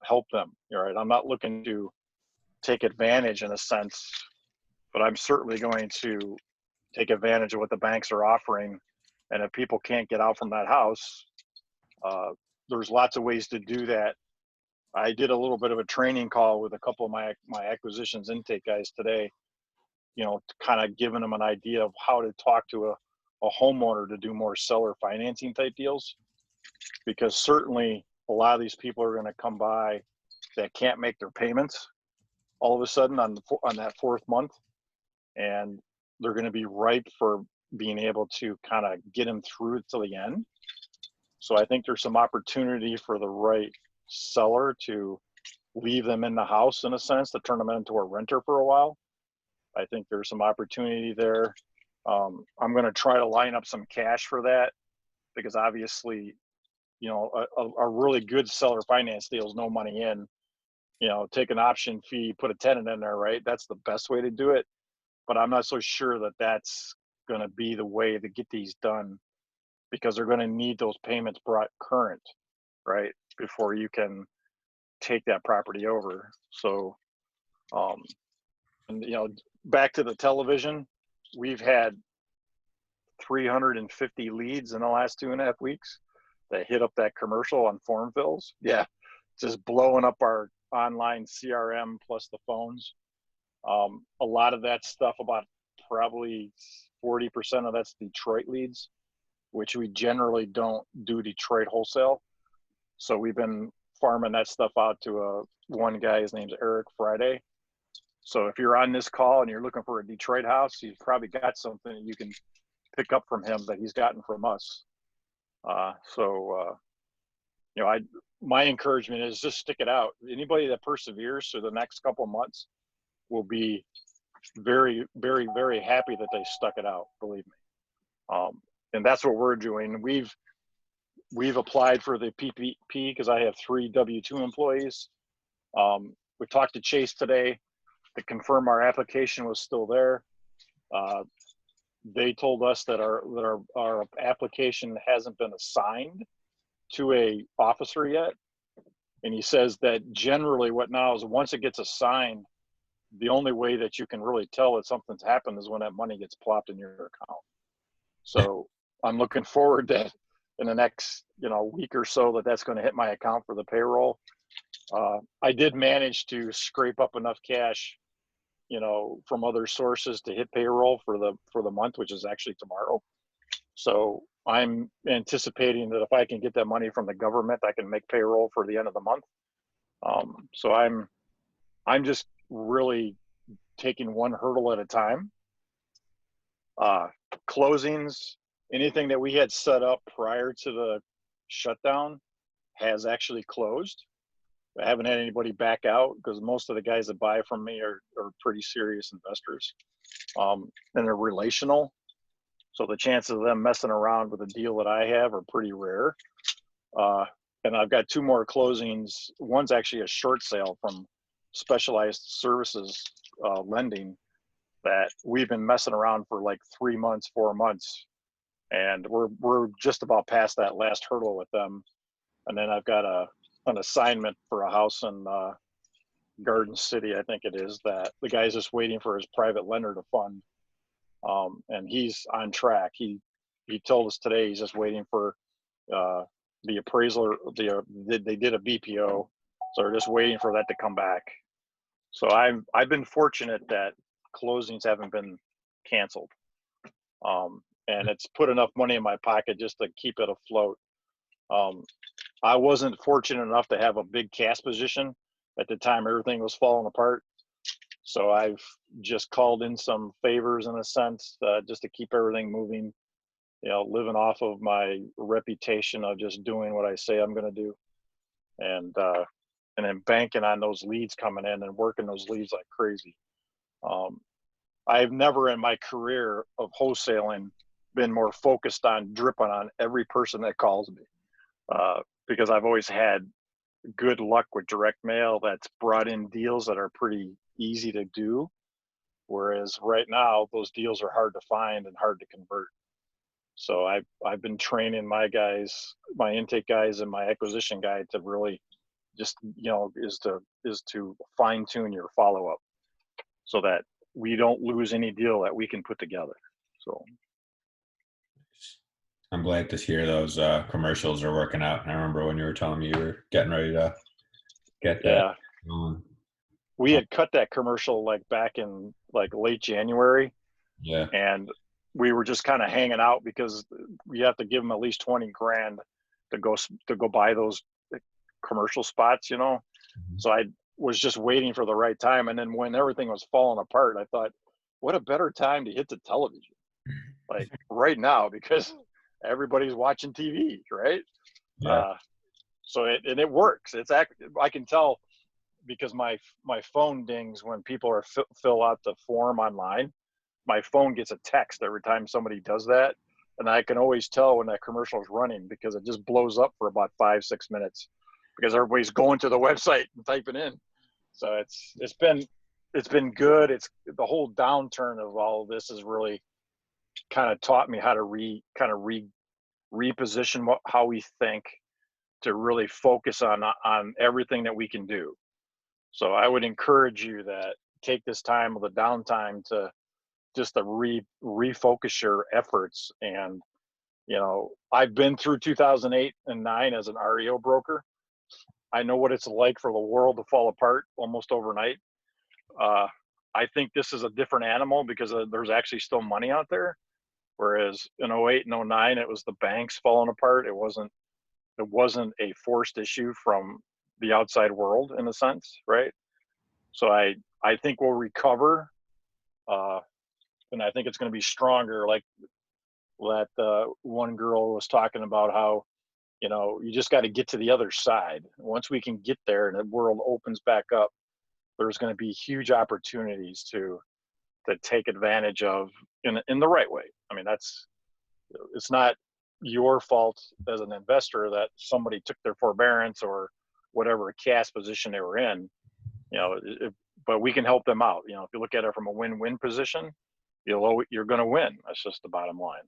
J: help them. Right. I'm not looking to take advantage in a sense, but I'm certainly going to take advantage of what the banks are offering. And if people can't get out from that house, there's lots of ways to do that. I did a little bit of a training call with a couple of my acquisitions intake guys today, to kind of giving them an idea of how to talk to a homeowner to do more seller financing type deals, because certainly a lot of these people are going to come by that can't make their payments all of a sudden on that 4th month, and they're going to be ripe for being able to kind of get them through to the end. So I think there's some opportunity for the right seller to leave them in the house, in a sense, to turn them into a renter for a while. I think there's some opportunity there. I'm going to try to line up some cash for that, because obviously, a really good seller finance deal is no money in. Take an option fee, put a tenant in there, right? That's the best way to do it. But I'm not so sure that that's going to be the way to get these done, because they're going to need those payments brought current, right, before you can take that property over. So, and back to the television, we've had 350 leads in the last 2.5 weeks that hit up that commercial on form fills. Yeah, just blowing up our online CRM plus the phones. A lot of that stuff, about probably 40% of that's Detroit leads, which we generally don't do Detroit wholesale. So we've been farming that stuff out to one guy. His name's Eric Friday. So if you're on this call and you're looking for a Detroit house, he's probably got something that you can pick up from him that he's gotten from us. My encouragement is just stick it out. Anybody that perseveres through the next couple of months will be very, very, very happy that they stuck it out, believe me. And that's what we're doing. We've applied for the PPP because I have 3 W-2 employees. We talked to Chase today to confirm our application was still there. They told us that our application hasn't been assigned to a officer yet. And he says that generally what now is, once it gets assigned, the only way that you can really tell that something's happened is when that money gets plopped in your account. So I'm looking forward to in the next week or so that's going to hit my account for the payroll. I did manage to scrape up enough cash from other sources to hit payroll for the month, which is actually tomorrow. So I'm anticipating that if I can get that money from the government, I can make payroll for the end of the month. So I'm just really taking one hurdle at a time. Closings, anything that we had set up prior to the shutdown has actually closed. I haven't had anybody back out because most of the guys that buy from me are pretty serious investors, and they're relational. So the chances of them messing around with a deal that I have are pretty rare. And I've got 2 more closings. One's actually a short sale from Specialized Services Lending that we've been messing around for like 3 months, 4 months, and we're just about past that last hurdle with them. And then I've got an assignment for a house in Garden City, I think it is, that the guy's just waiting for his private lender to fund, and he's on track. He told us today he's just waiting for the appraisal. They did a BPO, so they're just waiting for that to come back. So I've been fortunate that closings haven't been canceled, and it's put enough money in my pocket just to keep it afloat. I wasn't fortunate enough to have a big cash position at the time everything was falling apart. So I've just called in some favors in a sense, just to keep everything moving, living off of my reputation of just doing what I say I'm going to do. And then banking on those leads coming in and working those leads like crazy. I've never in my career of wholesaling been more focused on dripping on every person that calls me, because I've always had good luck with direct mail that's brought in deals that are pretty easy to do. Whereas right now, those deals are hard to find and hard to convert. So I've been training my guys, my intake guys and my acquisition guy to really just, is to fine tune your follow up so that we don't lose any deal that we can put together. So
D: I'm glad to hear those commercials are working out. And I remember when you were telling me you were getting ready to get that.
J: Yeah. We had cut that commercial like back in like late January.
D: Yeah.
J: And we were just kind of hanging out because we have to give them at least 20 grand to go buy those commercial spots,
D: Mm-hmm.
J: So I was just waiting for the right time. And then when everything was falling apart, I thought, what a better time to hit the television, like right now, because everybody's watching TV, right?
D: Yeah.
J: So it works. I can tell because my phone dings when people are fill out the form online. My phone gets a text every time somebody does that, and I can always tell when that commercial is running because it just blows up for about 5-6 minutes because everybody's going to the website and typing in. So it's been good. It's the whole downturn of all of this has really kind of taught me how to reposition how we think to really focus on everything that we can do. So I would encourage you that take this time of the downtime to just to refocus your efforts. And I've been through 2008 and 9 as an REO broker. I know what it's like for the world to fall apart almost overnight. I think this is a different animal because there's actually still money out there. Whereas in 08 and 09, it was the banks falling apart. It wasn't a forced issue from the outside world in a sense, right? So I think we'll recover, and I think it's going to be stronger. Like that one girl was talking about how, you just got to get to the other side. Once we can get there and the world opens back up, there's going to be huge opportunities to take advantage of in the right way. I mean, it's not your fault as an investor that somebody took their forbearance or whatever cash position they were in, but we can help them out. If you look at it from a win-win position, you're going to win. That's just the bottom line.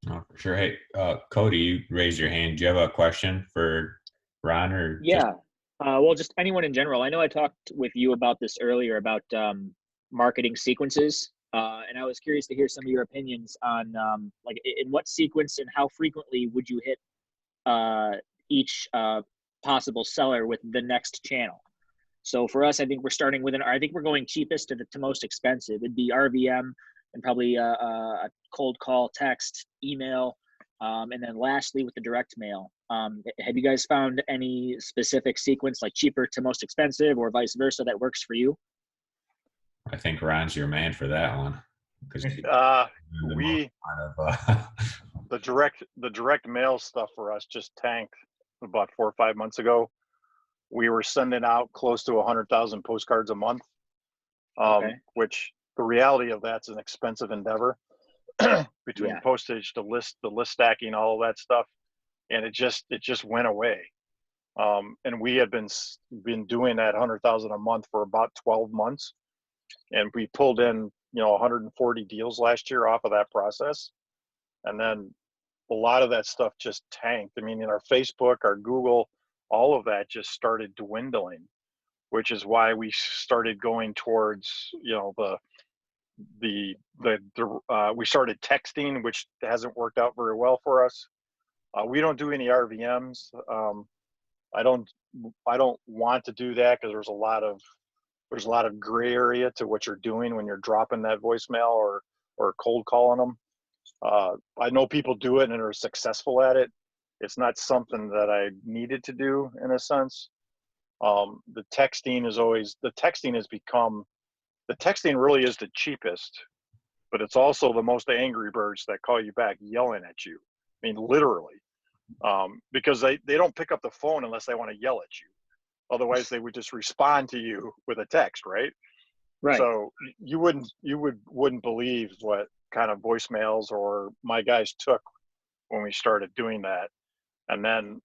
D: Oh, for sure. Hey, Cody, you raised your hand. Do you have a question for Ron or?
K: Yeah. Well, just anyone in general. I know I talked with you about this earlier about marketing sequences. And I was curious to hear some of your opinions on like in what sequence and how frequently would you hit each possible seller with the next channel. So for us, I think we're starting with I think we're going cheapest to most expensive. It'd be RVM, and probably a cold call, text, email, and then lastly with the direct mail. Have you guys found any specific sequence, like cheaper to most expensive or vice versa, that works for you?
D: I think Ron's your man for that one.
J: We the direct mail stuff for us just tanked about 4 or 5 months ago. We were sending out close to 100,000 postcards a month, which the reality of that's an expensive endeavor between postage, the list stacking, all of that stuff, and it just went away. And we had been doing that 100,000 a month for about 12 months, and we pulled in 140 deals last year off of that process, and then a lot of that stuff just tanked. I mean, in our Facebook, our Google, all of that just started dwindling, which is why we started going towards we started texting, which hasn't worked out very well for us. We don't do any RVMs. I don't want to do that because there's a lot of gray area to what you're doing when you're dropping that voicemail or cold calling them. I know people do it and are successful at it. It's not something that I needed to do in a sense. The texting really is the cheapest, but it's also the most angry birds that call you back yelling at you. I mean, literally, because they don't pick up the phone unless they want to yell at you. Otherwise, they would just respond to you with a text, right?
K: Right.
J: So you wouldn't believe what kind of voicemails or my guys took when we started doing that. And then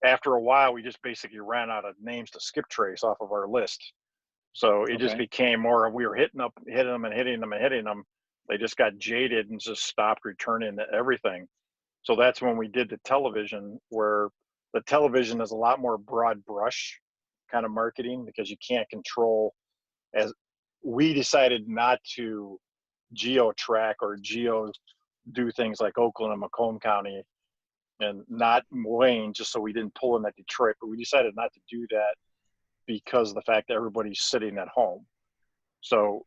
J: after a while, we just basically ran out of names to skip trace off of our list. So it just became more of we were hitting them. They just got jaded and just stopped returning everything. So that's when we did the television, where the television is a lot more broad brush kind of marketing because you can't control. As we decided not to geo track or geo do things like Oakland and Macomb County and not Wayne, just so we didn't pull in that Detroit, but we decided not to do that because of the fact that everybody's sitting at home. So,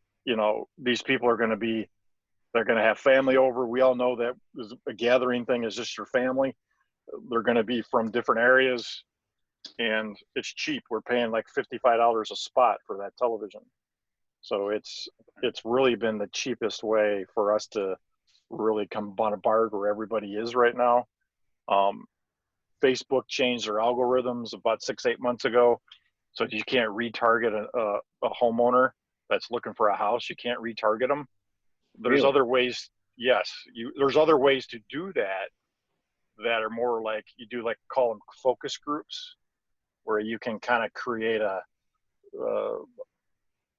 J: these people are going to have family over. We all know that a gathering thing is just your family. They're going to be from different areas, and it's cheap. We're paying like $55 a spot for that television. So it's really been the cheapest way for us to really come bombard where everybody is right now. Facebook changed their algorithms about 6-8 months ago. So you can't retarget a homeowner that's looking for a house. You can't retarget them. There's other ways. Yes, there's other ways to do that are more like you do, like call them focus groups, where you can kind of create a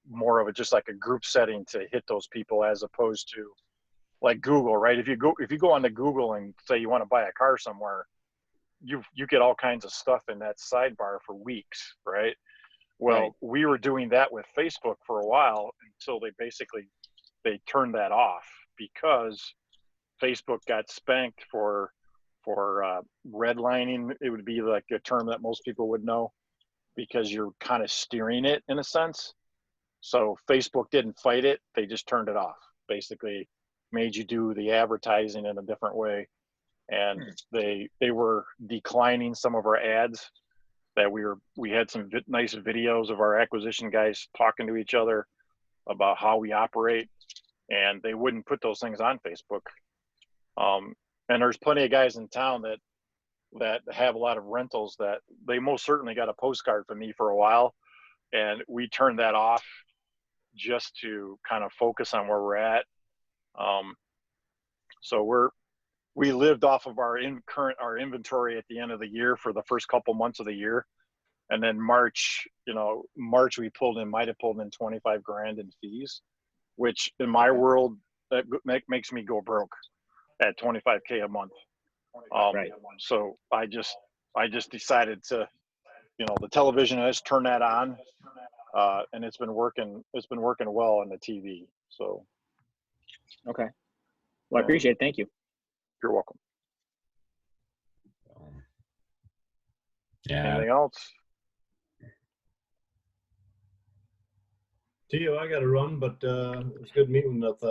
J: more of just like a group setting to hit those people, as opposed to like Google, right? If you go onto Google and say you want to buy a car somewhere, you get all kinds of stuff in that sidebar for weeks, right? Well, we were doing that with Facebook for a while until they turned that off because Facebook got spanked for redlining. It would be like a term that most people would know, because you're kind of steering it in a sense. So Facebook didn't fight it. They just turned it off. Basically made you do the advertising in a different way. And they were declining some of our ads that we had some nice videos of our acquisition guys talking to each other about how we operate, and they wouldn't put those things on Facebook. And there's plenty of guys in town that have a lot of rentals that they most certainly got a postcard from me for a while, and we turned that off just to kind of focus on where we're at. So we lived off of our inventory at the end of the year for the first couple months of the year. And then March we might have pulled in 25 grand in fees, which in my world, that makes me go broke at 25K a month. So I just decided to, the television, I just turned that on, and it's been working well on the TV. So.
K: Okay. Well, I appreciate it. Thank you.
J: You're welcome.
D: Yeah.
J: Anything else?
A: Tio, I got to run, but it was good meeting with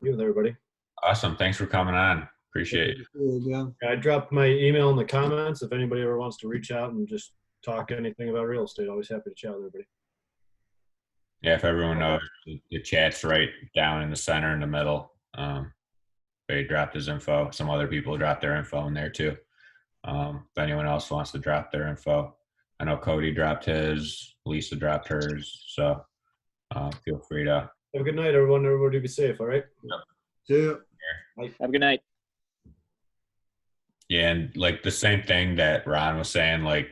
A: You with everybody.
D: Awesome. Thanks for coming on. Appreciate it.
B: Yeah.
A: I dropped my email in the comments. If anybody ever wants to reach out and just talk anything about real estate, always happy to chat with everybody.
D: Yeah, if everyone knows, the chat's right down in the center in the middle. Barry dropped his info. Some other people dropped their info in there too. If anyone else wants to drop their info, I know Cody dropped his, Lisa dropped hers. So feel free to.
A: Have a good night, everyone. Everybody be safe, all right?
B: See ya.
K: Have a good night.
D: Yeah, and like the same thing that Ron was saying, like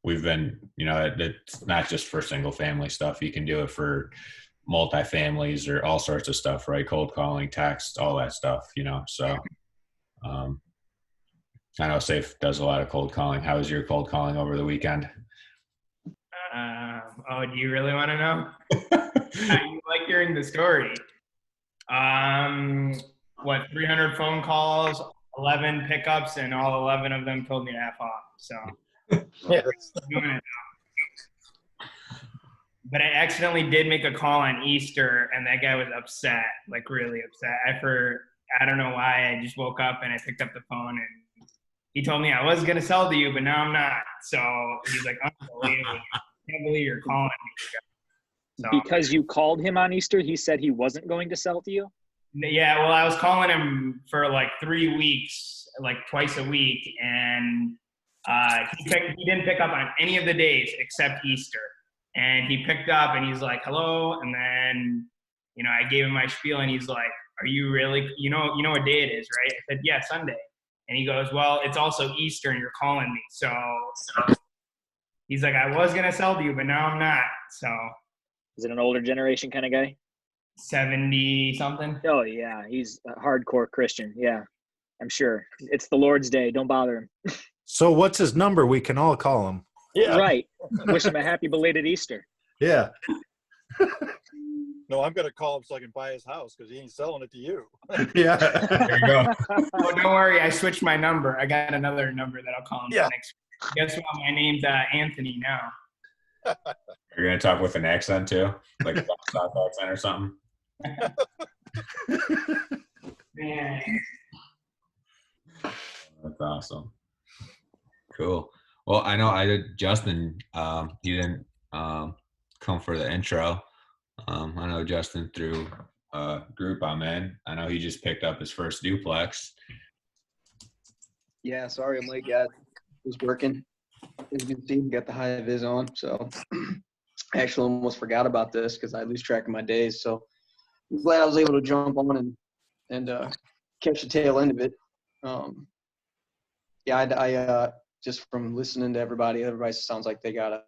D: we've been, it's not just for single family stuff. You can do it for multifamilies or all sorts of stuff, right? Cold calling, text, all that stuff, So I know Safe does a lot of cold calling. How was your cold calling over the weekend?
H: Oh, do you really want to know? You like hearing the story. 300 phone calls, 11 pickups, and all 11 of them told me to F off. So, doing it now. But I accidentally did make a call on Easter, and that guy was upset, like really upset. I don't know why. I just woke up and I picked up the phone, and he told me I was going to sell to you, but now I'm not. So he's like, unbelievable. I can't believe you're calling me. So,
K: Because you called him on Easter, he said he wasn't going to sell to you?
H: yeah, well, I was calling him for like 3 weeks, like twice a week, and he didn't pick up on any of the days except Easter. And he picked up, and he's like, hello, and then, I gave him my spiel, and he's like, are you really, you know what day it is, right? I said, yeah, Sunday. And he goes, well, it's also Easter, and you're calling me. So he's like, I was going to sell to you, but now I'm not. So.
K: Is it an older generation kind of guy?
H: 70 something.
K: Oh yeah, he's a hardcore Christian. Yeah, I'm sure. It's the Lord's Day. Don't bother him.
E: So what's his number? We can all call him.
J: Yeah.
K: Right. Wish him a happy belated Easter.
E: Yeah.
J: No, I'm going to call him so I can buy his house because he ain't selling it to you.
E: Yeah.
D: There you go.
H: Oh, don't worry. I switched my number. I got another number that I'll call him next week. Guess what? My name's Anthony now.
D: You're going to talk with an accent too? Like a South accent or something?
H: Man.
D: That's awesome. Cool. Well, I know Justin, he didn't come for the intro. I know Justin through a group I'm in. I know he just picked up his first duplex.
L: Yeah, sorry I'm late, guys. Was working. As you can see, got the high vis on. So I actually almost forgot about this because I lose track of my days. So I'm glad I was able to jump on and catch the tail end of it. I just from listening to everybody sounds like they got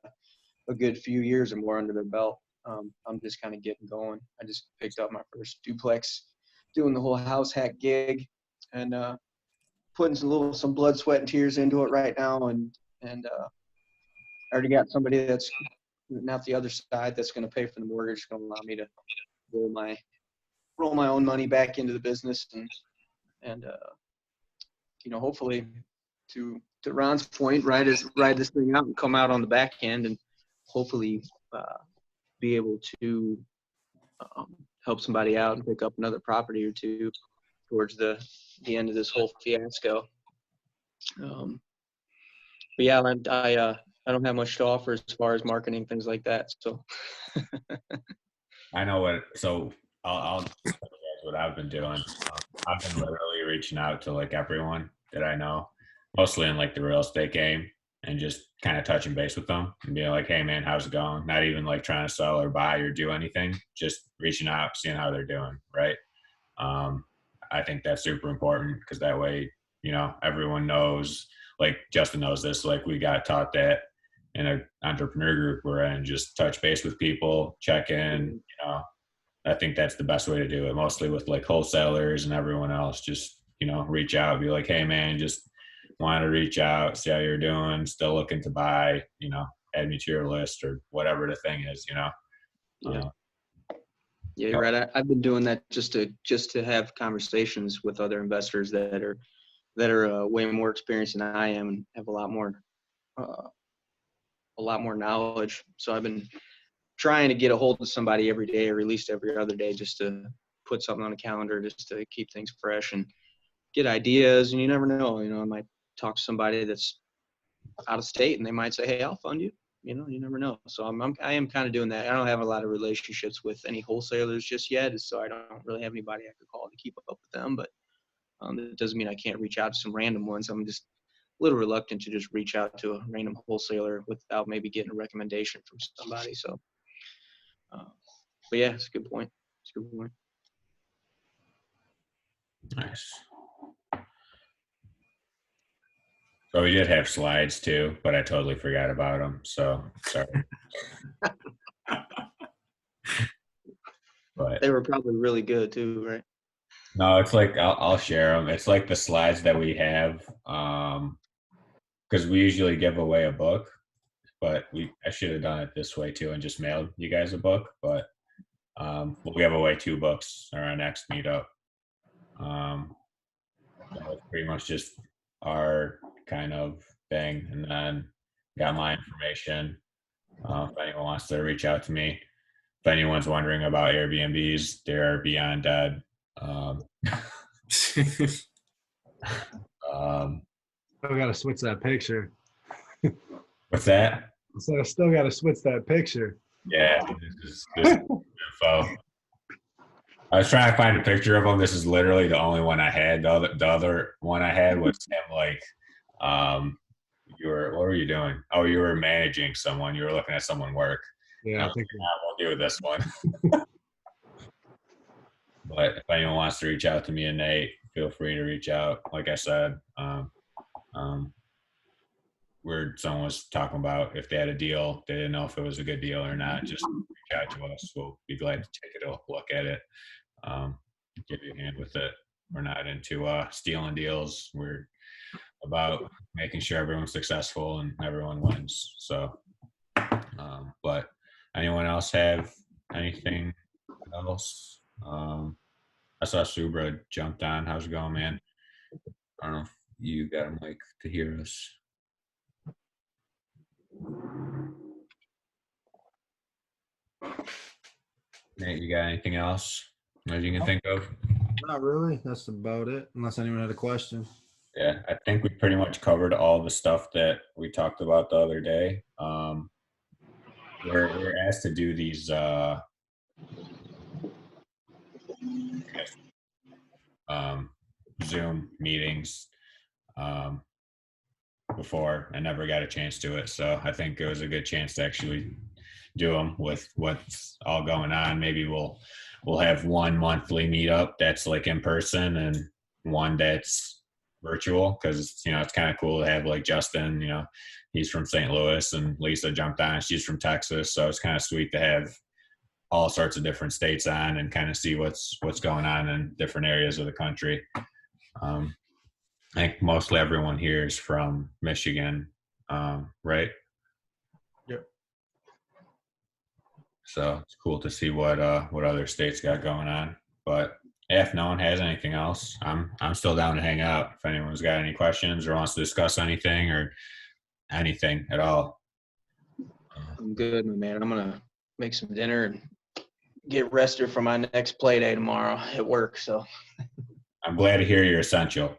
L: a good few years or more under their belt. I'm just kind of getting going. I just picked up my first duplex, doing the whole house hack gig, and putting some blood, sweat, and tears into it right now. And I already got somebody that's not the other side that's going to pay for the mortgage, going to allow me to roll my own money back into the business and hopefully to Ron's point, ride this thing out and come out on the back end and hopefully be able to help somebody out and pick up another property or two towards the end of this whole fiasco. But yeah, I don't have much to offer as far as marketing, things like that. So
D: I know what. So I'll tell you guys what I've been doing. I've been literally reaching out to like everyone that I know, mostly in like the real estate game, and just kind of touching base with them and being like, "Hey, man, how's it going?" Not even like trying to sell or buy or do anything. Just reaching out, seeing how they're doing. Right. I think that's super important because that way, everyone knows. Like Justin knows this. Like we got taught that in an entrepreneur group we're in, just touch base with people, check in, I think that's the best way to do it, mostly with like wholesalers and everyone else. Just, reach out, be like, hey man, just want to reach out, see how you're doing, still looking to buy, add me to your list or whatever the thing is,
L: Yeah, you're right. I've been doing that just to have conversations with other investors that are way more experienced than I am and have a lot more knowledge. So I've been trying to get a hold of somebody every day or at least every other day just to put something on a calendar just to keep things fresh and get ideas. And you never know, I might talk to somebody that's out of state and they might say, hey, I'll fund you. You never know. So I am kind of doing that. I don't have a lot of relationships with any wholesalers just yet, so I don't really have anybody I could call to keep up with them. But that doesn't mean I can't reach out to some random ones. I'm just a little reluctant to just reach out to a random wholesaler without maybe getting a recommendation from somebody. So, but yeah, it's a good point. It's a good point.
D: Nice. So we did have slides too, but I totally forgot about them. So sorry. But
L: they were probably really good too, right?
D: No, it's like I'll share them. It's like the slides that we have, because we usually give away a book, but I should have done it this way too and just mailed you guys a book. But we'll give away 2 books at our next meetup. So it's pretty much just our kind of thing, and then got my information. If anyone wants to reach out to me, if anyone's wondering about Airbnbs, they're beyond dead.
B: I got to switch that picture.
D: What's that?
B: So I still got to switch that picture.
D: Yeah, this is info. I was trying to find a picture of him. This is literally the only one I had. The other one I had was him like, what were you doing? Oh, you were managing someone. You were looking at someone work.
B: Yeah, I think
D: we'll do this one. But if anyone wants to reach out to me and Nate, feel free to reach out. Like I said, where someone was talking about if they had a deal, they didn't know if it was a good deal or not, just reach out to us. We'll be glad to take a look at it, give you a hand with it. We're not into stealing deals. We're about making sure everyone's successful and everyone wins. So, but anyone else have anything else? I saw Subra jumped on. How's it going, man? I don't know if you got a mic to hear us. Nate, you got anything else that you can think of?
B: not really. That's about it. Unless anyone had a question.
D: Yeah, I think we pretty much covered all the stuff that we talked about the other day. We're asked to do these Zoom meetings before. I never got a chance to it, so I think it was a good chance to actually do them with what's all going on. Maybe we'll have one monthly meetup that's like in person and one that's virtual, because it's kind of cool to have like Justin, he's from St. Louis, and Lisa jumped on, she's from Texas, so it's kind of sweet to have all sorts of different states on and kind of see what's going on in different areas of the country. I think mostly everyone here is from Michigan, right?
B: Yep.
D: So it's cool to see what other states got going on. But if no one has anything else, I'm still down to hang out. If anyone's got any questions or wants to discuss anything or anything at all.
L: I'm good, my man. I'm gonna make some dinner and get rested for my next play day tomorrow at work. So
D: I'm glad to hear you're essential.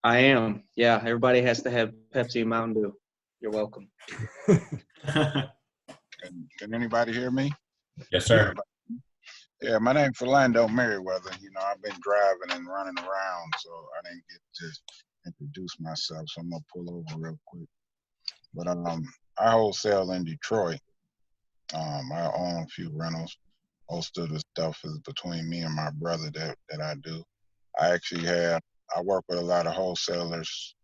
L: I am. Yeah, everybody has to have Pepsi and Mountain Dew. You're welcome.
M: Can anybody hear me?
D: Yes, sir.
M: Yeah, my name's Philando Merriweather. I've been driving and running around, so I didn't get to introduce myself, so I'm gonna pull over real quick. But I wholesale in Detroit. I own a few rentals. Most of the stuff is between me and my brother that I do. I work with a lot of wholesalers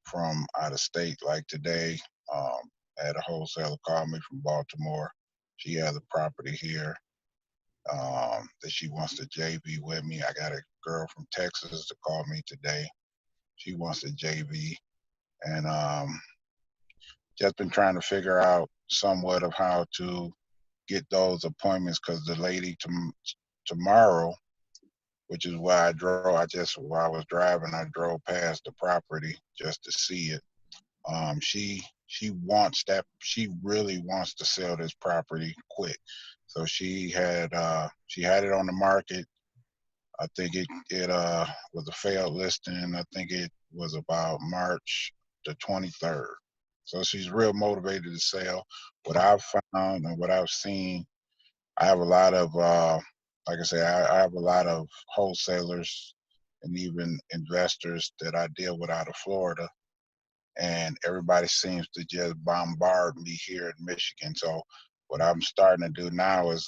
M: from out of state. Like today, I had a wholesaler call me from Baltimore. She has a property here that she wants to JV with me. I got a girl from Texas to call me today. She wants to JV. And just been trying to figure out somewhat of how to get those appointments, because the lady tomorrow, which is why I drove, while I was driving, I drove past the property just to see it. She really wants to sell this property quick. So she had it on the market I think it was a failed listing. I think it was about March the 23rd. So she's real motivated to sell. What I've found and what I've seen, I have a lot of, like I say, I have a lot of wholesalers and even investors that I deal with out of Florida, and everybody seems to just bombard me here in Michigan. So what I'm starting to do now is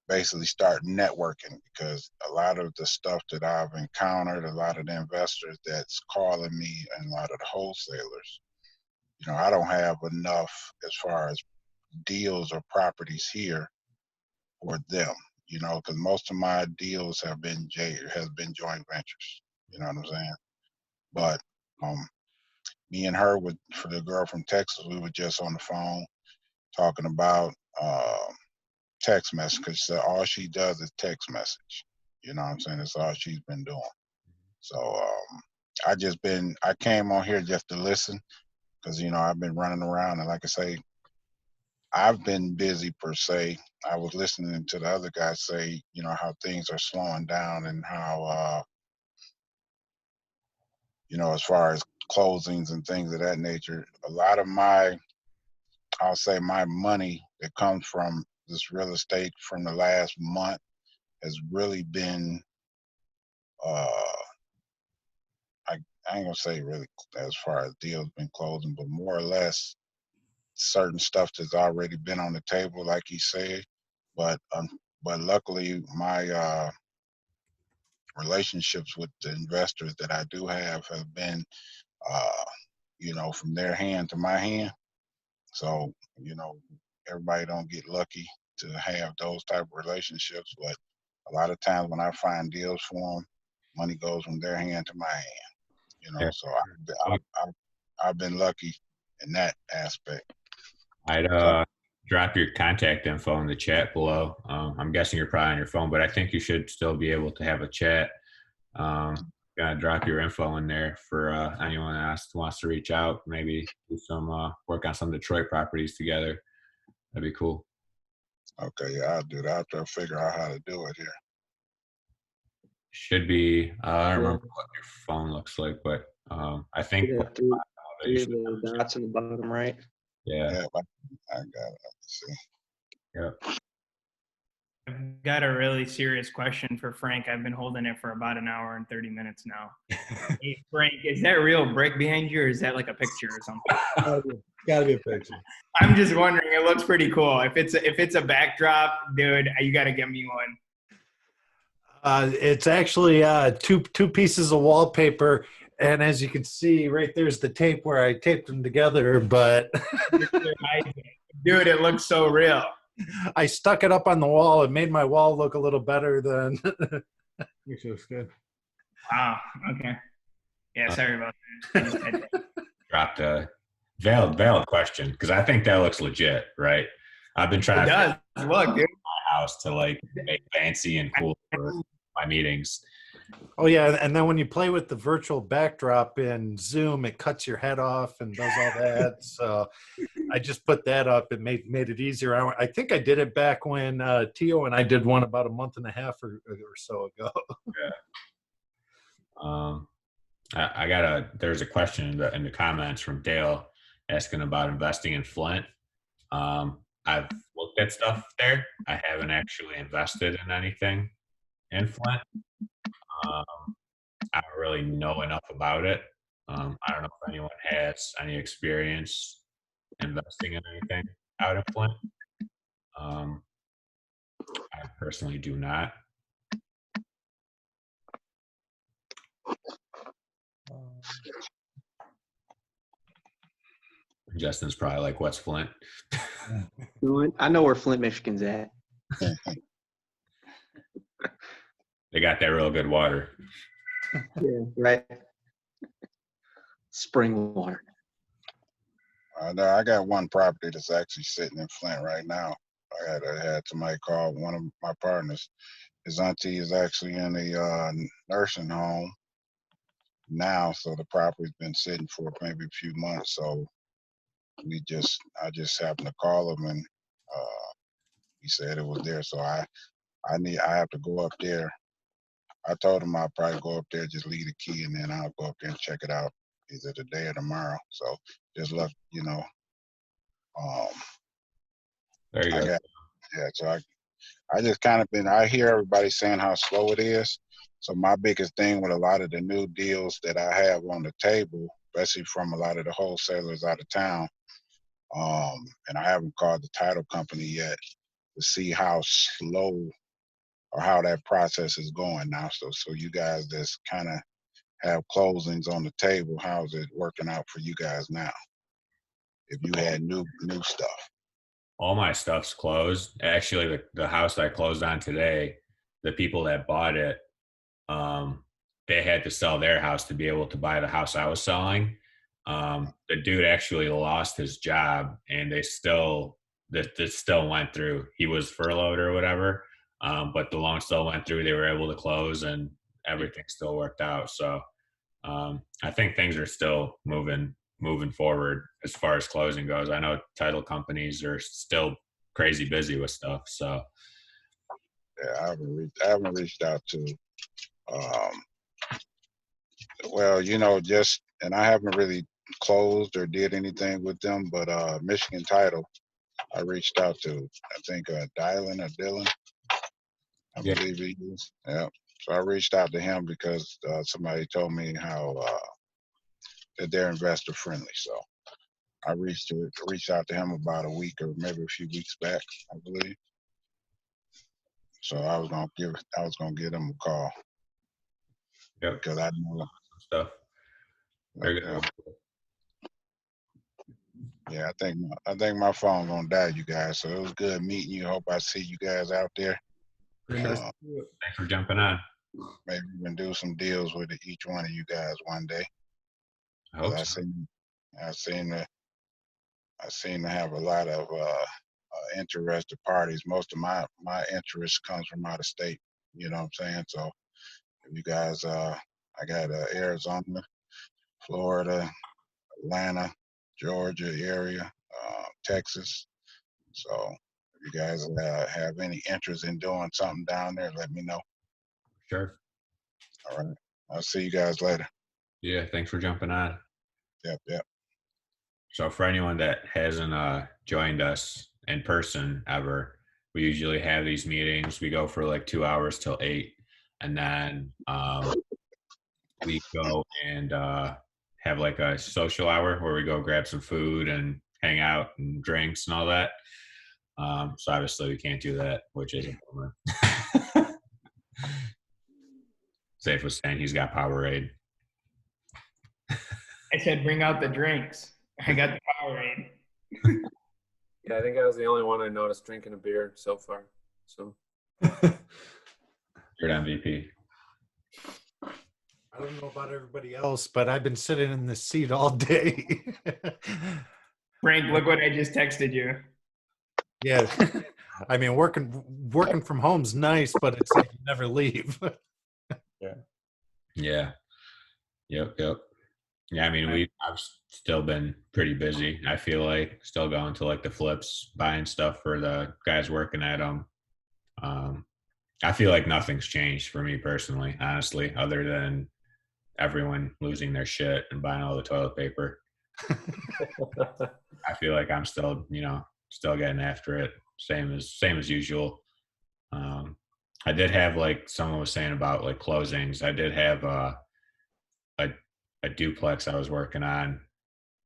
M: basically start networking, because a lot of the stuff that I've encountered, a lot of the investors that's calling me and a lot of the wholesalers, you know, I don't have enough as far as deals or properties here for them, you know, because most of my deals have been joint ventures. You know what I'm saying? But me and her, with for the girl from Texas, we were just on the phone talking about text message, because all she does is text message. You know what I'm saying? That's all she's been doing. So I came on here just to listen, because, you know, I've been running around, and like I say, I've been busy per se. I was listening to the other guy say, you know, how things are slowing down, and how, you know, as far as closings and things of that nature, a lot of I'll say my money that comes from this real estate from the last month has really been, I ain't gonna say really as far as deals been closing, but more or less certain stuff that's already been on the table, like he said. But luckily, my relationships with the investors that I do have been, you know, from their hand to my hand. So, you know, everybody don't get lucky to have those type of relationships, but a lot of times when I find deals for them, money goes from their hand to my hand. You know,
D: Yeah.
M: so I've been lucky in that aspect.
D: I'd
M: So,
D: drop your contact info in the chat below. I'm guessing you're probably on your phone, but I think you should still be able to have a chat. Gonna drop your info in there for anyone that wants to reach out, maybe do some work on some Detroit properties together. That'd be cool.
M: okay, yeah, I'll do that. I'll try to figure out how to do it here.
D: Should be, I don't remember what your phone looks like, but I think
L: Yeah, three little dots in the bottom right.
D: Yeah.
M: Yeah, I got it. Let's see.
D: Yeah.
H: I've got a really serious question for Frank. I've been holding it for about an hour and 30 minutes now. Hey, Frank, is that real brick behind you, or is that like a picture or something?
B: Gotta be a picture.
H: I'm just wondering. It looks pretty cool. If it's a backdrop, dude, you got to get me one.
E: It's actually two pieces of wallpaper, and as you can see, right there's the tape where I taped them together. But
H: dude, it looks so real.
E: I stuck it up on the wall. It made my wall look a little better than.
B: Which looks good.
H: Wow. Okay. Yeah. Sorry about that. I just had that.
D: Dropped a valid question, because I think that looks legit, right? I've been trying
H: to look, dude.
D: My house to like make fancy and cool for my meetings.
E: Oh yeah, and then when you play with the virtual backdrop in Zoom, it cuts your head off and does all that. So I just put that up. It made it easier. I think I did it back when Tio and I did one about a month and a half or so ago.
D: Yeah. There's a question in the comments from Dale asking about investing in Flint. I've looked at stuff there. I haven't actually invested in anything in Flint. I don't really know enough about it. I don't know if anyone has any experience investing in anything out of Flint. I personally do not. Justin's probably like, what's Flint?
L: I know where Flint, Michigan's at.
D: They got that real good water.
L: Yeah, right. Spring water.
M: I got one property that's actually sitting in Flint right now. I had somebody call one of my partners. His auntie is actually in a nursing home now, so the property's been sitting for maybe a few months. So I just happened to call him, and he said it was there. So I have to go up there. I told him I'll probably go up there, just leave the key, and then I'll go up there and check it out either today or tomorrow. So just look, um,
D: There you go.
M: so I just kind of I hear everybody saying how slow it is. So my biggest thing with a lot of the new deals that I have on the table, especially from a lot of the wholesalers out of town, and I haven't called the title company yet to see how slow or how that process is going now. So you guys just kind of have closings on the table. How's it working out for you guys now? If you had new stuff.
D: All my stuff's closed. Actually, the house I closed on today, the people that bought it, they had to sell their house to be able to buy the house I was selling. The dude actually lost his job, and this still went through. He was furloughed or whatever, but the loan still went through. They were able to close, and everything still worked out. So I think things are still moving forward as far as closing goes. I know title companies are still crazy busy with stuff. So
M: yeah, I haven't reached out to well, and I haven't really closed or did anything with them, but Michigan Title, I reached out to, I think Dylan or Dylan, I believe he is. Yeah. So I reached out to him because somebody told me how that they're investor friendly. So I reached out to him about a week or maybe a few weeks back, I believe. So I was gonna give him a call.
D: Yep.
M: Because I know
D: stuff. Very good.
M: Yeah, I think my phone gonna die, you guys. So it was good meeting you. Hope I see you guys out there.
D: Thanks for jumping on.
M: Maybe we can do some deals with each one of you guys one day.
D: I hope so.
M: I seem to have a lot of interested parties. Most of my interest comes from out of state. You know what I'm saying? So if you guys, I got Arizona, Florida, Atlanta, Georgia area, Texas. So if you guys have any interest in doing something down there, let me know.
D: Sure.
M: All right. I'll see you guys later.
D: Yeah. Thanks for jumping on.
M: Yep.
D: So for anyone that hasn't joined us in person ever, we usually have these meetings. We go for like 2 hours till 8, and then we go and have like a social hour where we go grab some food and hang out and drinks and all that. So obviously we can't do that, which is a bummer. Safe was saying he's got Powerade.
H: I said, bring out the drinks. I got the Powerade.
N: Yeah, I think I was the only one I noticed drinking a beer so far. So
D: You're an MVP.
E: I don't know about everybody else, but I've been sitting in this seat all day.
H: Frank, look what I just texted you.
E: Yeah. I mean, working from home's nice, but it's like you never leave.
D: Yeah. Yep. Yeah, I mean, I've still been pretty busy. I feel like still going to like the flips, buying stuff for the guys working at them. I feel like nothing's changed for me personally, honestly, other than everyone losing their shit and buying all the toilet paper. I feel like I'm still, still getting after it. Same as usual. I did have, like someone was saying about like closings. I did have a duplex I was working on,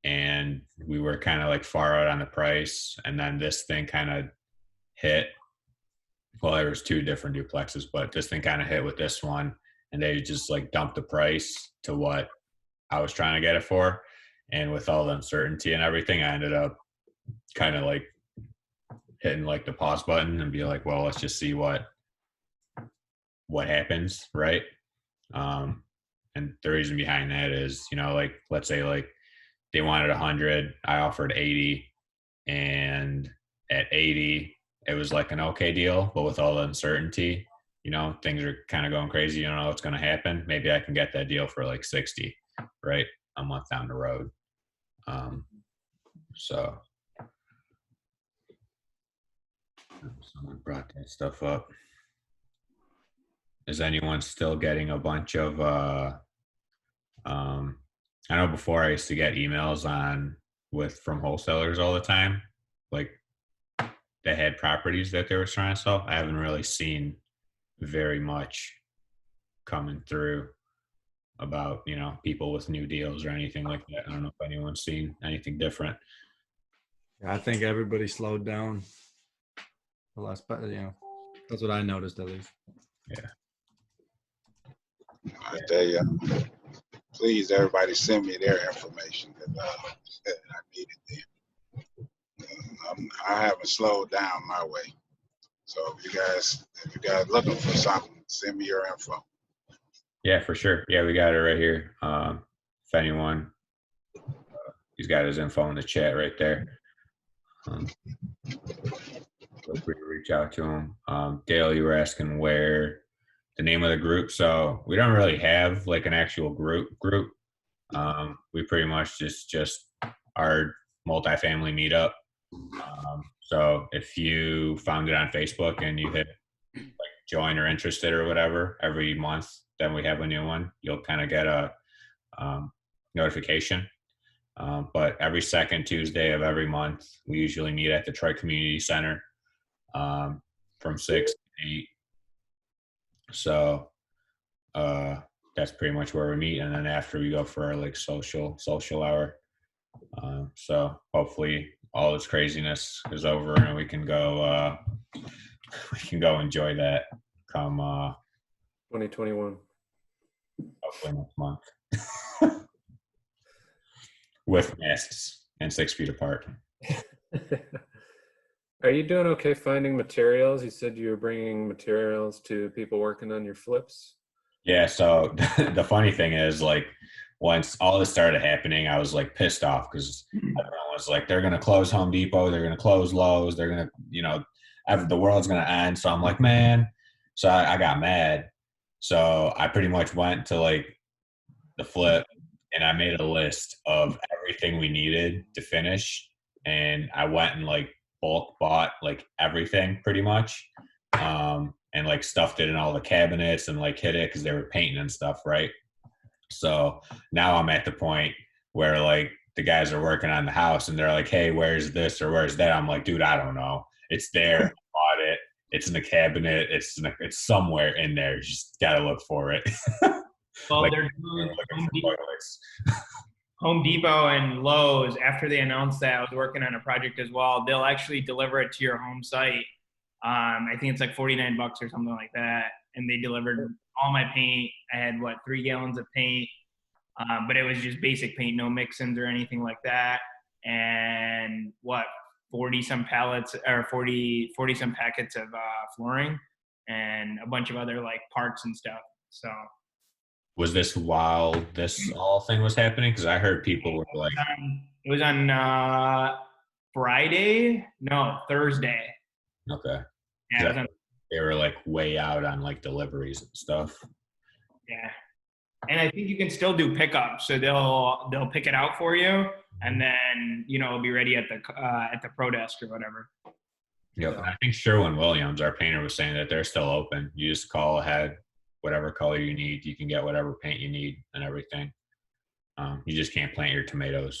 D: and we were kind of like far out on the price, and then this thing kind of hit. Well, there was 2 different duplexes, but this thing kind of hit with this one, and they just like dumped the price to what I was trying to get it for. And with all the uncertainty and everything, I ended up kind of like hitting like the pause button and be like, well, let's just see what happens, right? And the reason behind that is, like, let's say like they wanted 100, I offered 80, and at 80, it was like an okay deal, but with all the uncertainty, things are kind of going crazy. You don't know what's going to happen. Maybe I can get that deal for like 60, right? A month down the road. So someone brought that stuff up. is anyone still getting a bunch of I know before I used to get emails from wholesalers all the time, like they had properties that they were trying to sell. I haven't really seen very much coming through about, people with new deals or anything like that. I don't know if anyone's seen anything different.
B: I think everybody slowed down the last, that's what I noticed at least.
D: Yeah.
M: I tell you, please, everybody send me their information because I need it there. I haven't slowed down my way. So if you guys looking for something, send me your info.
D: Yeah, for sure. Yeah, we got it right here. If anyone, he's got his info in the chat right there. Feel free to reach out to him. Dale, you were asking where the name of the group. So we don't really have like an actual group. We pretty much just our multifamily meetup. So if you found it on Facebook and you hit like join or interested or whatever every month, then we have a new one. You'll kind of get a notification. But every second Tuesday of every month, we usually meet at the Troy Community Center from 6 to 8. So that's pretty much where we meet, and then after we go for our like social hour. So hopefully all this craziness is over and we can go enjoy that come
N: 2021.
D: hopefully next month with masks and 6 feet apart.
N: Are you doing okay finding materials? You said you were bringing materials to people working on your flips.
D: Yeah, so the funny thing is, like, once all this started happening, I was like pissed off because everyone was like, they're gonna close Home Depot, they're gonna close Lowe's, they're gonna, the world's gonna end. So I'm like, man. So I got mad. So I pretty much went to like the flip and I made a list of everything we needed to finish, and I went and like bulk bought like everything pretty much. And like stuffed it in all the cabinets and like hid it because they were painting and stuff, right? So now I'm at the point where like the guys are working on the house and they're like, hey, where's this or where's that? I'm like, dude, I don't know. It's there. I bought it. It's in the cabinet. It's somewhere in there. You just gotta look for it.
H: Well,
D: like,
H: they're doing Home Depot and Lowe's, after they announced that I was working on a project as well, they'll actually deliver it to your home site. I think it's like $49 or something like that. And they delivered all my paint. I had 3 gallons of paint, but it was just basic paint, no mix-ins or anything like that. And 40 some pallets or 40 some packets of flooring and a bunch of other like parts and stuff. So
D: was this while this all thing was happening? Because I heard people were like,
H: it was on Thursday.
D: Okay.
H: Yeah,
D: they were like way out on like deliveries and stuff.
H: Yeah, and I think you can still do pickup, so they'll pick it out for you, and then it'll be ready at the pro desk or whatever.
D: Yeah, I think Sherwin-Williams, our painter, was saying that they're still open. You just call ahead, whatever color you need, you can get whatever paint you need and everything. You just can't plant your tomatoes.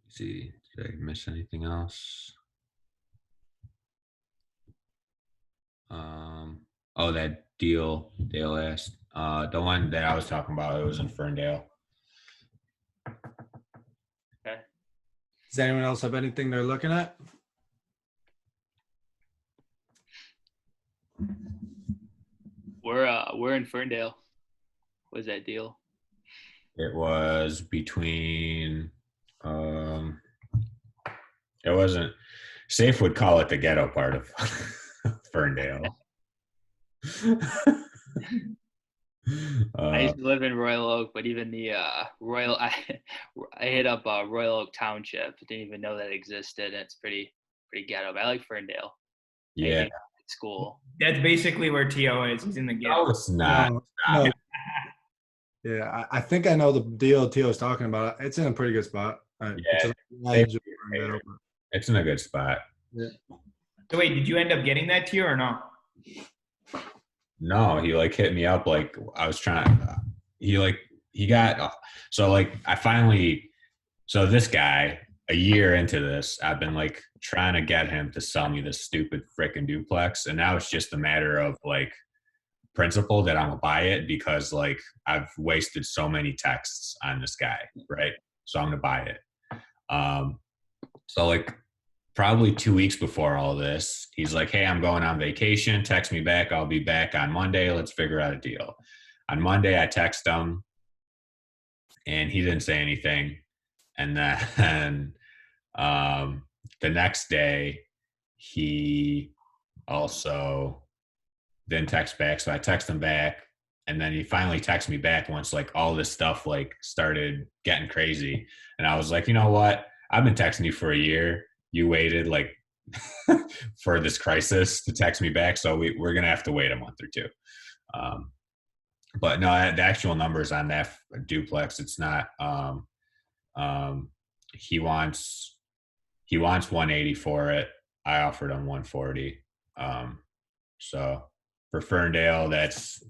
D: See, did I miss anything else? That deal Dale asked. The one that I was talking about, it was in Ferndale.
B: Okay. Does anyone else have anything they're looking at?
O: We're in Ferndale. What was that deal?
D: It was between it wasn't, Safe would call it the ghetto part of Ferndale.
O: I used to live in Royal Oak, but even the I hit up Royal Oak Township. Didn't even know that existed. It's pretty ghetto. But I like Ferndale.
D: Yeah,
O: it's cool.
H: That's basically where T.O. is. He's in the ghetto.
D: No, it's not.
B: No. Yeah, I think I know the deal Tio's talking about. It's in a pretty good spot.
D: Yeah, It's in a good spot.
E: Yeah.
H: So wait, did you end up getting that tier or no?
D: No, he like hit me up like I was trying. He got so like I finally. So this guy, a year into this, I've been like trying to get him to sell me this stupid freaking duplex, and now it's just a matter of like principle that I'm gonna buy it because like I've wasted so many texts on this guy, right? So I'm gonna buy it. So like probably 2 weeks before all this, he's like, "Hey, I'm going on vacation. Text me back. I'll be back on Monday. Let's figure out a deal." On Monday, I text him, and he didn't say anything. And then the next day, he also didn't text back. So I text him back, and then he finally texted me back once like all this stuff like started getting crazy. And I was like, you know what? I've been texting you for a year. You waited like for this crisis to text me back, so we're gonna have to wait a month or two. But no, the actual numbers on that duplex, it's not. He wants 180 for it. I offered him 140. So for Ferndale, it's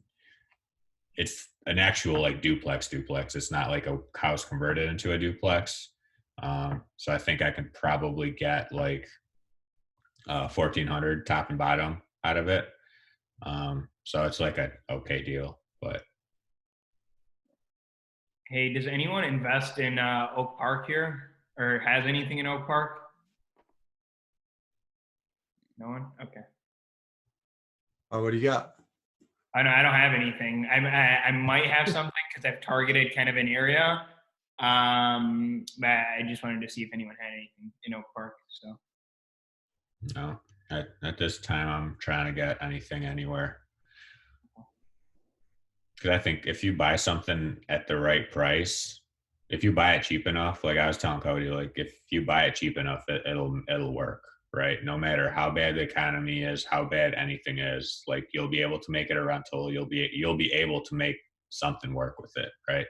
D: an actual like duplex. It's not like a house converted into a duplex. So I think I can probably get like 1,400 top and bottom out of it. So it's like a okay deal, but.
H: Hey, does anyone invest in Oak Park here or has anything in Oak Park? No one? Okay.
B: Oh, what do you got?
H: I don't have anything. I might have something because I've targeted kind of an area. But I just wanted to see if anyone had anything in Oak Park. So.
D: No, at this time, I'm trying to get anything anywhere. Because I think if you buy something at the right price, if you buy it cheap enough, like I was telling Cody, like if you buy it cheap enough, it'll work, right? No matter how bad the economy is, how bad anything is, like you'll be able to make it a rental. You'll be able to make something work with it, right?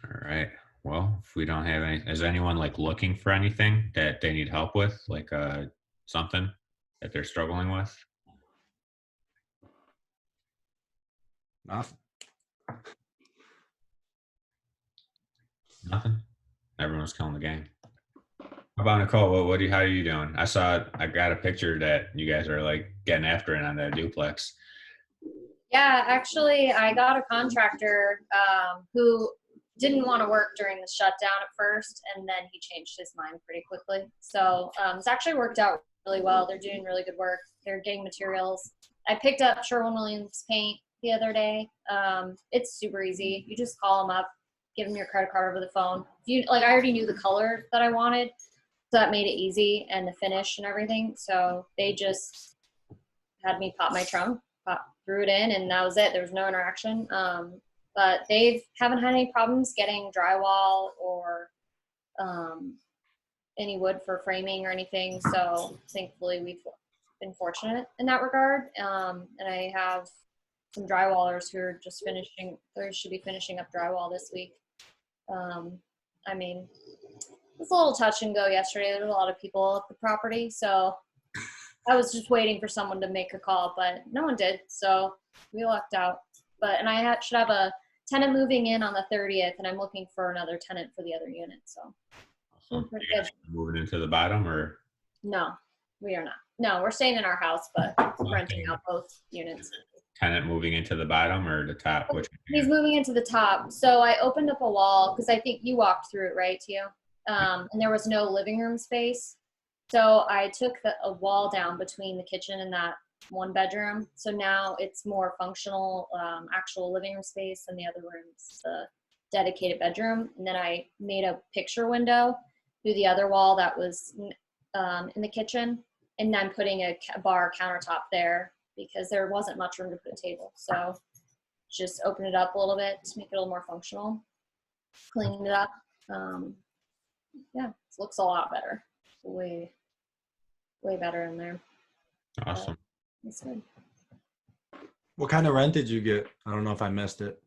D: All right. Well, if we don't have any, is anyone like looking for anything that they need help with, like something that they're struggling with?
B: Nothing.
D: Nothing. Everyone's killing the game. How about Nicole? How are you doing? I got a picture that you guys are like getting after it on that duplex.
P: Yeah, actually, I got a contractor who didn't want to work during the shutdown at first, and then he changed his mind pretty quickly. So it's actually worked out really well. They're doing really good work. They're getting materials. I picked up Sherwin-Williams paint the other day. It's super easy. You just call them up, give them your credit card over the phone. I already knew the color that I wanted, so that made it easy, and the finish and everything. So they just had me pop my trunk, threw it in, and that was it. There was no interaction. But they haven't had any problems getting drywall or any wood for framing or anything. So thankfully we've been fortunate in that regard. And I have some drywallers who are just finishing, they should be finishing up drywall this week. I mean, it's a little touch and go yesterday. There were a lot of people at the property. So I was just waiting for someone to make a call, but no one did. So we lucked out. And I should have a tenant moving in on the 30th, and I'm looking for another tenant for the other unit. So pretty good.
D: Moving into the bottom, or
P: no, we are not. No, we're staying in our house, but renting out both units.
D: Tenant moving into the bottom or the top? Which
P: He's moving into the top. So I opened up a wall because I think you walked through it, right, Tio? And there was no living room space. So I took a wall down between the kitchen and that one bedroom. So now it's more functional, actual living room space, and the other room's the dedicated bedroom. And then I made a picture window through the other wall that was in the kitchen. And then putting a bar countertop there because there wasn't much room to put a table. So just open it up a little bit to make it a little more functional. Cleaned it up. Yeah, it looks a lot better. Way better in there.
D: Awesome.
P: That's good.
B: What kind of rent did you get? I don't know if I missed it.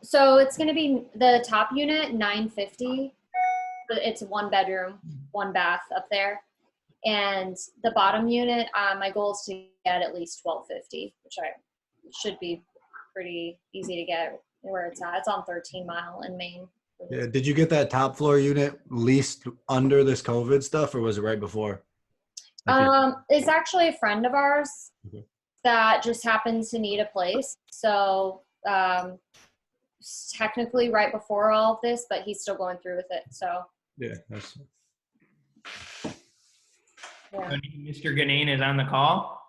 P: So it's going to be the top unit, 950. But it's 1 bedroom, 1 bath up there. And the bottom unit, my goal is to get at least 1250, which should be pretty easy to get where it's at. It's on 13 Mile in Maine.
B: Yeah. Did you get that top floor unit leased under this COVID stuff, or was it right before?
P: It's actually a friend of ours that just happens to need a place. So technically right before all of this, but he's still going through with it. So
B: yeah, that's.
P: Yeah.
H: Mr. Ganane is on the call.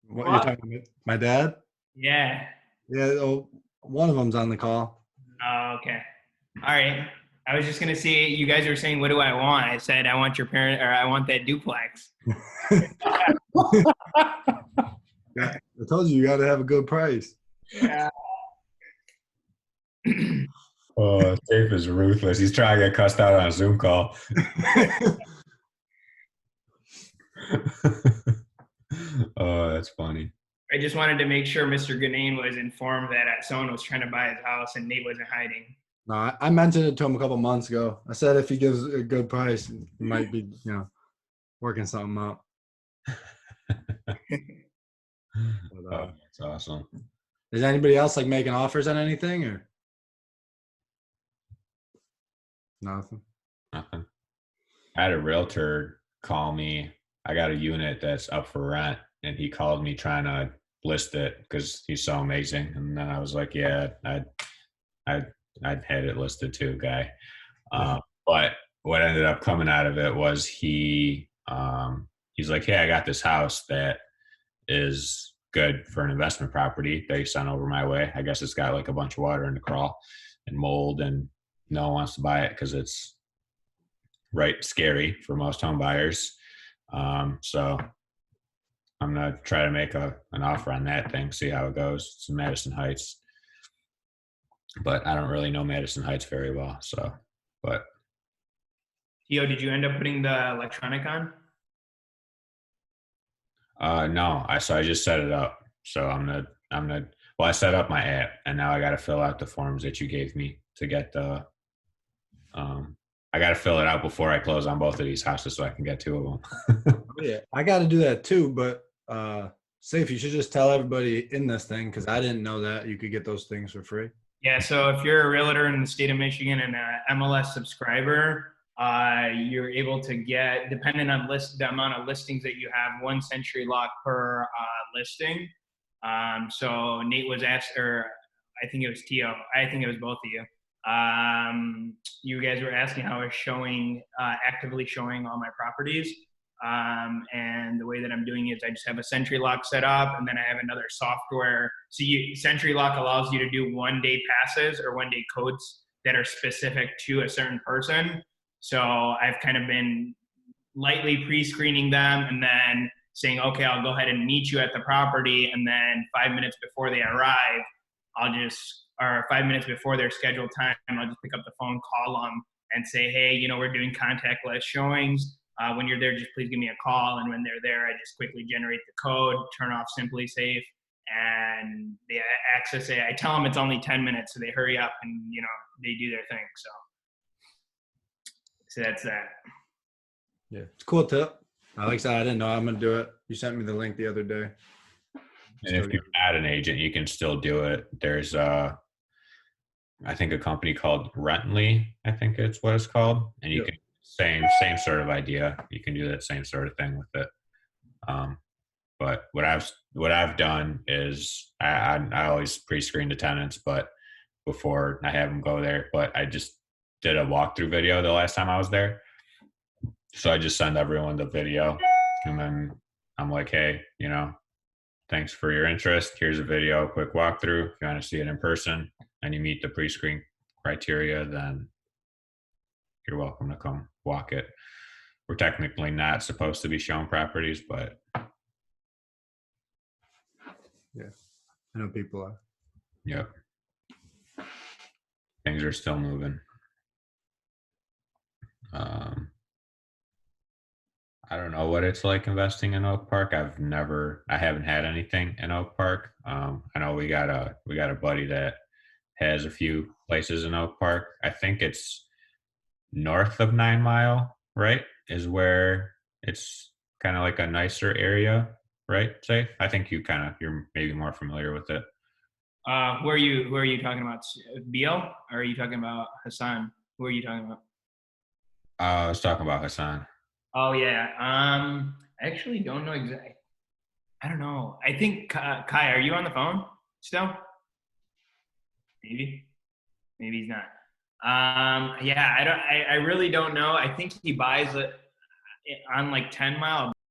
B: What you're talking about? My dad?
H: Yeah.
B: Yeah. Oh, one of them's on the call.
H: Oh, okay. All right. I was just gonna say, you guys were saying, "What do I want?" I said, "I want your parent, or I want that duplex."
B: Yeah, I told you got to have a good price.
H: Yeah.
D: Oh, Dave is ruthless. He's trying to get cussed out on a Zoom call. Oh, that's funny.
H: I just wanted to make sure Mr. Ganane was informed that someone was trying to buy his house and Nate wasn't hiding.
B: No, I mentioned it to him a couple months ago. I said if he gives a good price, he might be, working something out.
D: Oh, that's awesome.
B: Is anybody else making offers on anything or nothing?
D: Nothing. I had a realtor call me. I got a unit that's up for rent, and he called me trying to list it because he's so amazing. And then I was like, yeah, I'd had it listed too, guy. But what ended up coming out of it was he's like, hey, I got this house that is good for an investment property that he sent over my way. I guess it's got a bunch of water in the crawl and mold, and no one wants to buy it because it's scary for most home buyers. So I'm gonna try to make an offer on that thing, see how it goes. It's in Madison Heights, but I don't really know Madison Heights very well. So, but
H: Theo, did you end up putting the electronic on?
D: no, I just set it up. So I set up my app, and now I got to fill out the forms that you gave me to get the. I got to fill it out before I close on both of these houses so I can get 2 of them.
B: Yeah, I got to do that too. But Safe, you should just tell everybody in this thing, because I didn't know that you could get those things for free.
H: Yeah, so if you're a realtor in the state of Michigan and an MLS subscriber, you're able to get, depending on the amount of listings that you have, 1 Century Lock per listing. So Nate was asked, or I think it was Tio, I think it was both of you. You guys were asking how I was showing, actively showing all my properties. And the way that I'm doing it is I just have a Century Lock set up, and then I have another software. So Century Lock allows you to do 1-day passes or 1-day codes that are specific to a certain person. So I've kind of been lightly pre-screening them and then saying, okay, I'll go ahead and meet you at the property. And then 5 minutes before they arrive, or 5 minutes before their scheduled time, I'll just pick up the phone, call them and say, hey, we're doing contactless showings. When you're there, just please give me a call. And when they're there, I just quickly generate the code, turn off Simply Safe, and they access it. I tell them it's only 10 minutes, so they hurry up and, they do their thing. So that's that.
B: Yeah, it's a cool tip. Like I said, I didn't know I'm going to do it. You sent me the link the other day.
D: And if you add an agent, you can still do it. There's I think a company called Rently, I think it's what it's called. And you can same sort of idea. You can do that same sort of thing with it. But what I've done is I always pre-screen the tenants, but before I have them go there. But I just did a walkthrough video the last time I was there. So I just send everyone the video, and then I'm like, hey, thanks for your interest. Here's a video, quick walkthrough. If you want to see it in person and you meet the pre-screen criteria, then you're welcome to come walk it. We're technically not supposed to be showing properties, but
B: yeah, I know people are.
D: Yep. Things are still moving. I don't know what it's like investing in Oak Park. I haven't had anything in Oak Park. I know we got a buddy that has a few places in Oak Park. I think it's north of 9 Mile, right? Is where it's kind of like a nicer area, right? Say, I think you're maybe more familiar with it.
H: Who are you talking about? Biel, or are you talking about Hassan? Who are you talking about?
D: I was talking about Hassan.
H: Oh yeah. I actually don't know exactly. I don't know. I think Kai, are you on the phone still? Maybe. Maybe he's not. Yeah, I really don't know. I think he buys it on like 10 Mile